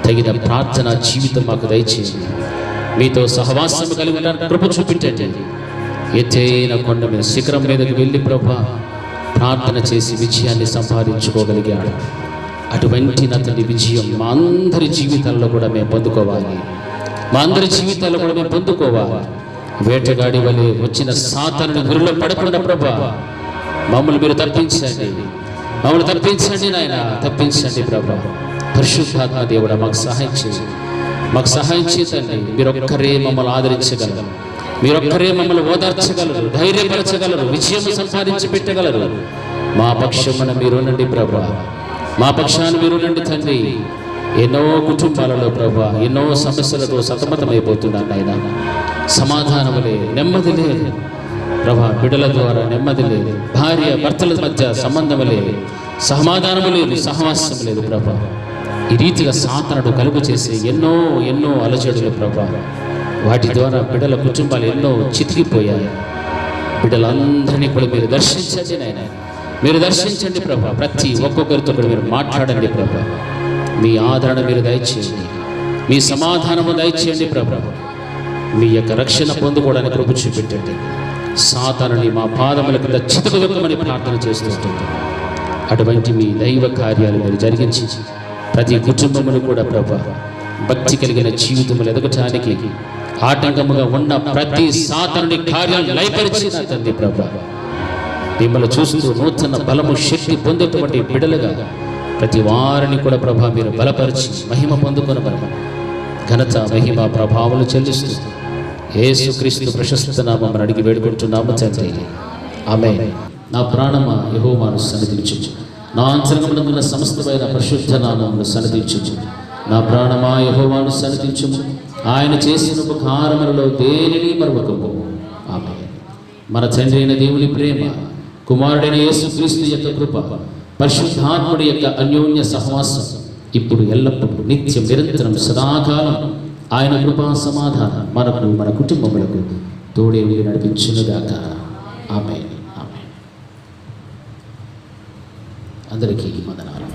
A: తగిన ప్రార్థన జీవితం మాకు దయచేయండి. మీతో సహవాసం కలిగి ఉండడానికి కృప చూపించండి. ఎత్తైన కొండ మీద శిఖరం మీదకి వెళ్ళి ప్రభా ప్రార్థన చేసి విజయాన్ని సంపాదించుకోగలిగాడు. అటువంటి నతని విజయం మా అందరి జీవితాల్లో కూడా మేము పొందుకోవాలి. మా అందరి జీవితాల్లో కూడా మేము పొందుకోవాలి. వేటగాడి వలె వచ్చిన సాతానుని గురిలో పడకుండా ప్రభా మమ్మల్ని మీరు తప్పించండి, మమ్మల్ని తప్పించండి నాయన, తప్పించండి ప్రభా. పరిశుద్ధాత్మ దేవుడా మాకు సహాయం చేయండి, మాకు సహాయం చేయండి. మీరొక్కరే మమ్మల్ని ఆదరించగలరు, మీరొక్కరే మమ్మల్ని ఓదార్చగలరు, ధైర్యపరచగలరు, విజయం సంపాదించి పెట్టగలరు. మా పక్షమున మీరునండి ప్రభా, మా పక్షాన్ని మీరునండి తండ్రి. ఎన్నో కుటుంబాలలో ప్రభా ఎన్నో సమస్యలతో సతమతమైపోతున్నాను నాయన. సమాధానం లేదు, నెమ్మది లేదు ప్రభా. బిడ్డల ద్వారా నెమ్మది లేదు, భార్య భర్తల మధ్య సంబంధం లేదు, సమాధానము లేదు, సహవాసం లేదు ప్రభా. ఈ రీతిగా సాతానుడు కలుగు చేసే ఎన్నో ఎన్నో అలజడులు ప్రభా. వాటి ద్వారా బిడ్డల కుటుంబాలు ఎన్నో చితికిపోయాయి. బిడ్డలందరినీ కూడా మీరు దర్శించండి నాయన, మీరు దర్శించండి ప్రభా. ప్రతి ఒక్కొక్కరితో కూడా మీరు మాట్లాడండి ప్రభా. మీ ఆదరణ మీరు దయచేయండి, మీ సమాధానము దయచేయండి ప్రభా. మీ యొక్క రక్షణ పొందుకోవడానికి కృప చూపెట్టండి. సాతానుని మా పాదముల కింద చితకదొక్కమని ప్రార్థన చేస్తుంటుంది. అటువంటి మీ దైవ కార్యాలు మీరు జరిగించి ప్రతి కుటుంబమును కూడా ప్రభా భక్తి కలిగిన జీవితములు ఎదగటానికి ఆటంకముగా ఉన్న ప్రతి సాతానుని కార్యాలను లయపరిచిన తండ్రి ప్రభా, మిమ్మల్ని చూస్తూ నూతన బలము శక్తి పొందేటువంటి బిడలుగా ప్రతి వారిని కూడా ప్రభా మీరు బలపరిచి మహిమ పొందుకొనమని ఘనత మహిమ ప్రభావాలు చెల్లిస్తూ యేసుక్రీస్తు ప్రశస్త నామమున అడిగి వేడుకుంటున్నాము తండ్రి, ఆమేన్. నా ప్రాణమా యెహోవాను సన్నిధించుచు, నా అంతరంగమునందున్న సమస్తమైన పరిశుద్ధ నామమును సన్నిధించుచు. నా ప్రాణమా యెహోవాను సన్నిధించుము, ఆయన చేసిన ఉపకారములలో దేనిని మరువకము. ఆమేన్. మన తండ్రి అయిన దేవుని ప్రేమ, కుమారుడైన యేసుక్రీస్తు యొక్క కృప, పరిశుద్ధాత్ముడి యొక్క అన్యోన్య సహవాసం ఇప్పుడు ఎల్లప్పుడూ నిత్యం నిరంతరం సదాకాలం ఆయన కృపా సమాధానం మనకు మన కుటుంబములకు తోడే ఉండి నడిపించునుగాక. ఆమేన్, ఆమేన్. అందరికీ వందనాలు.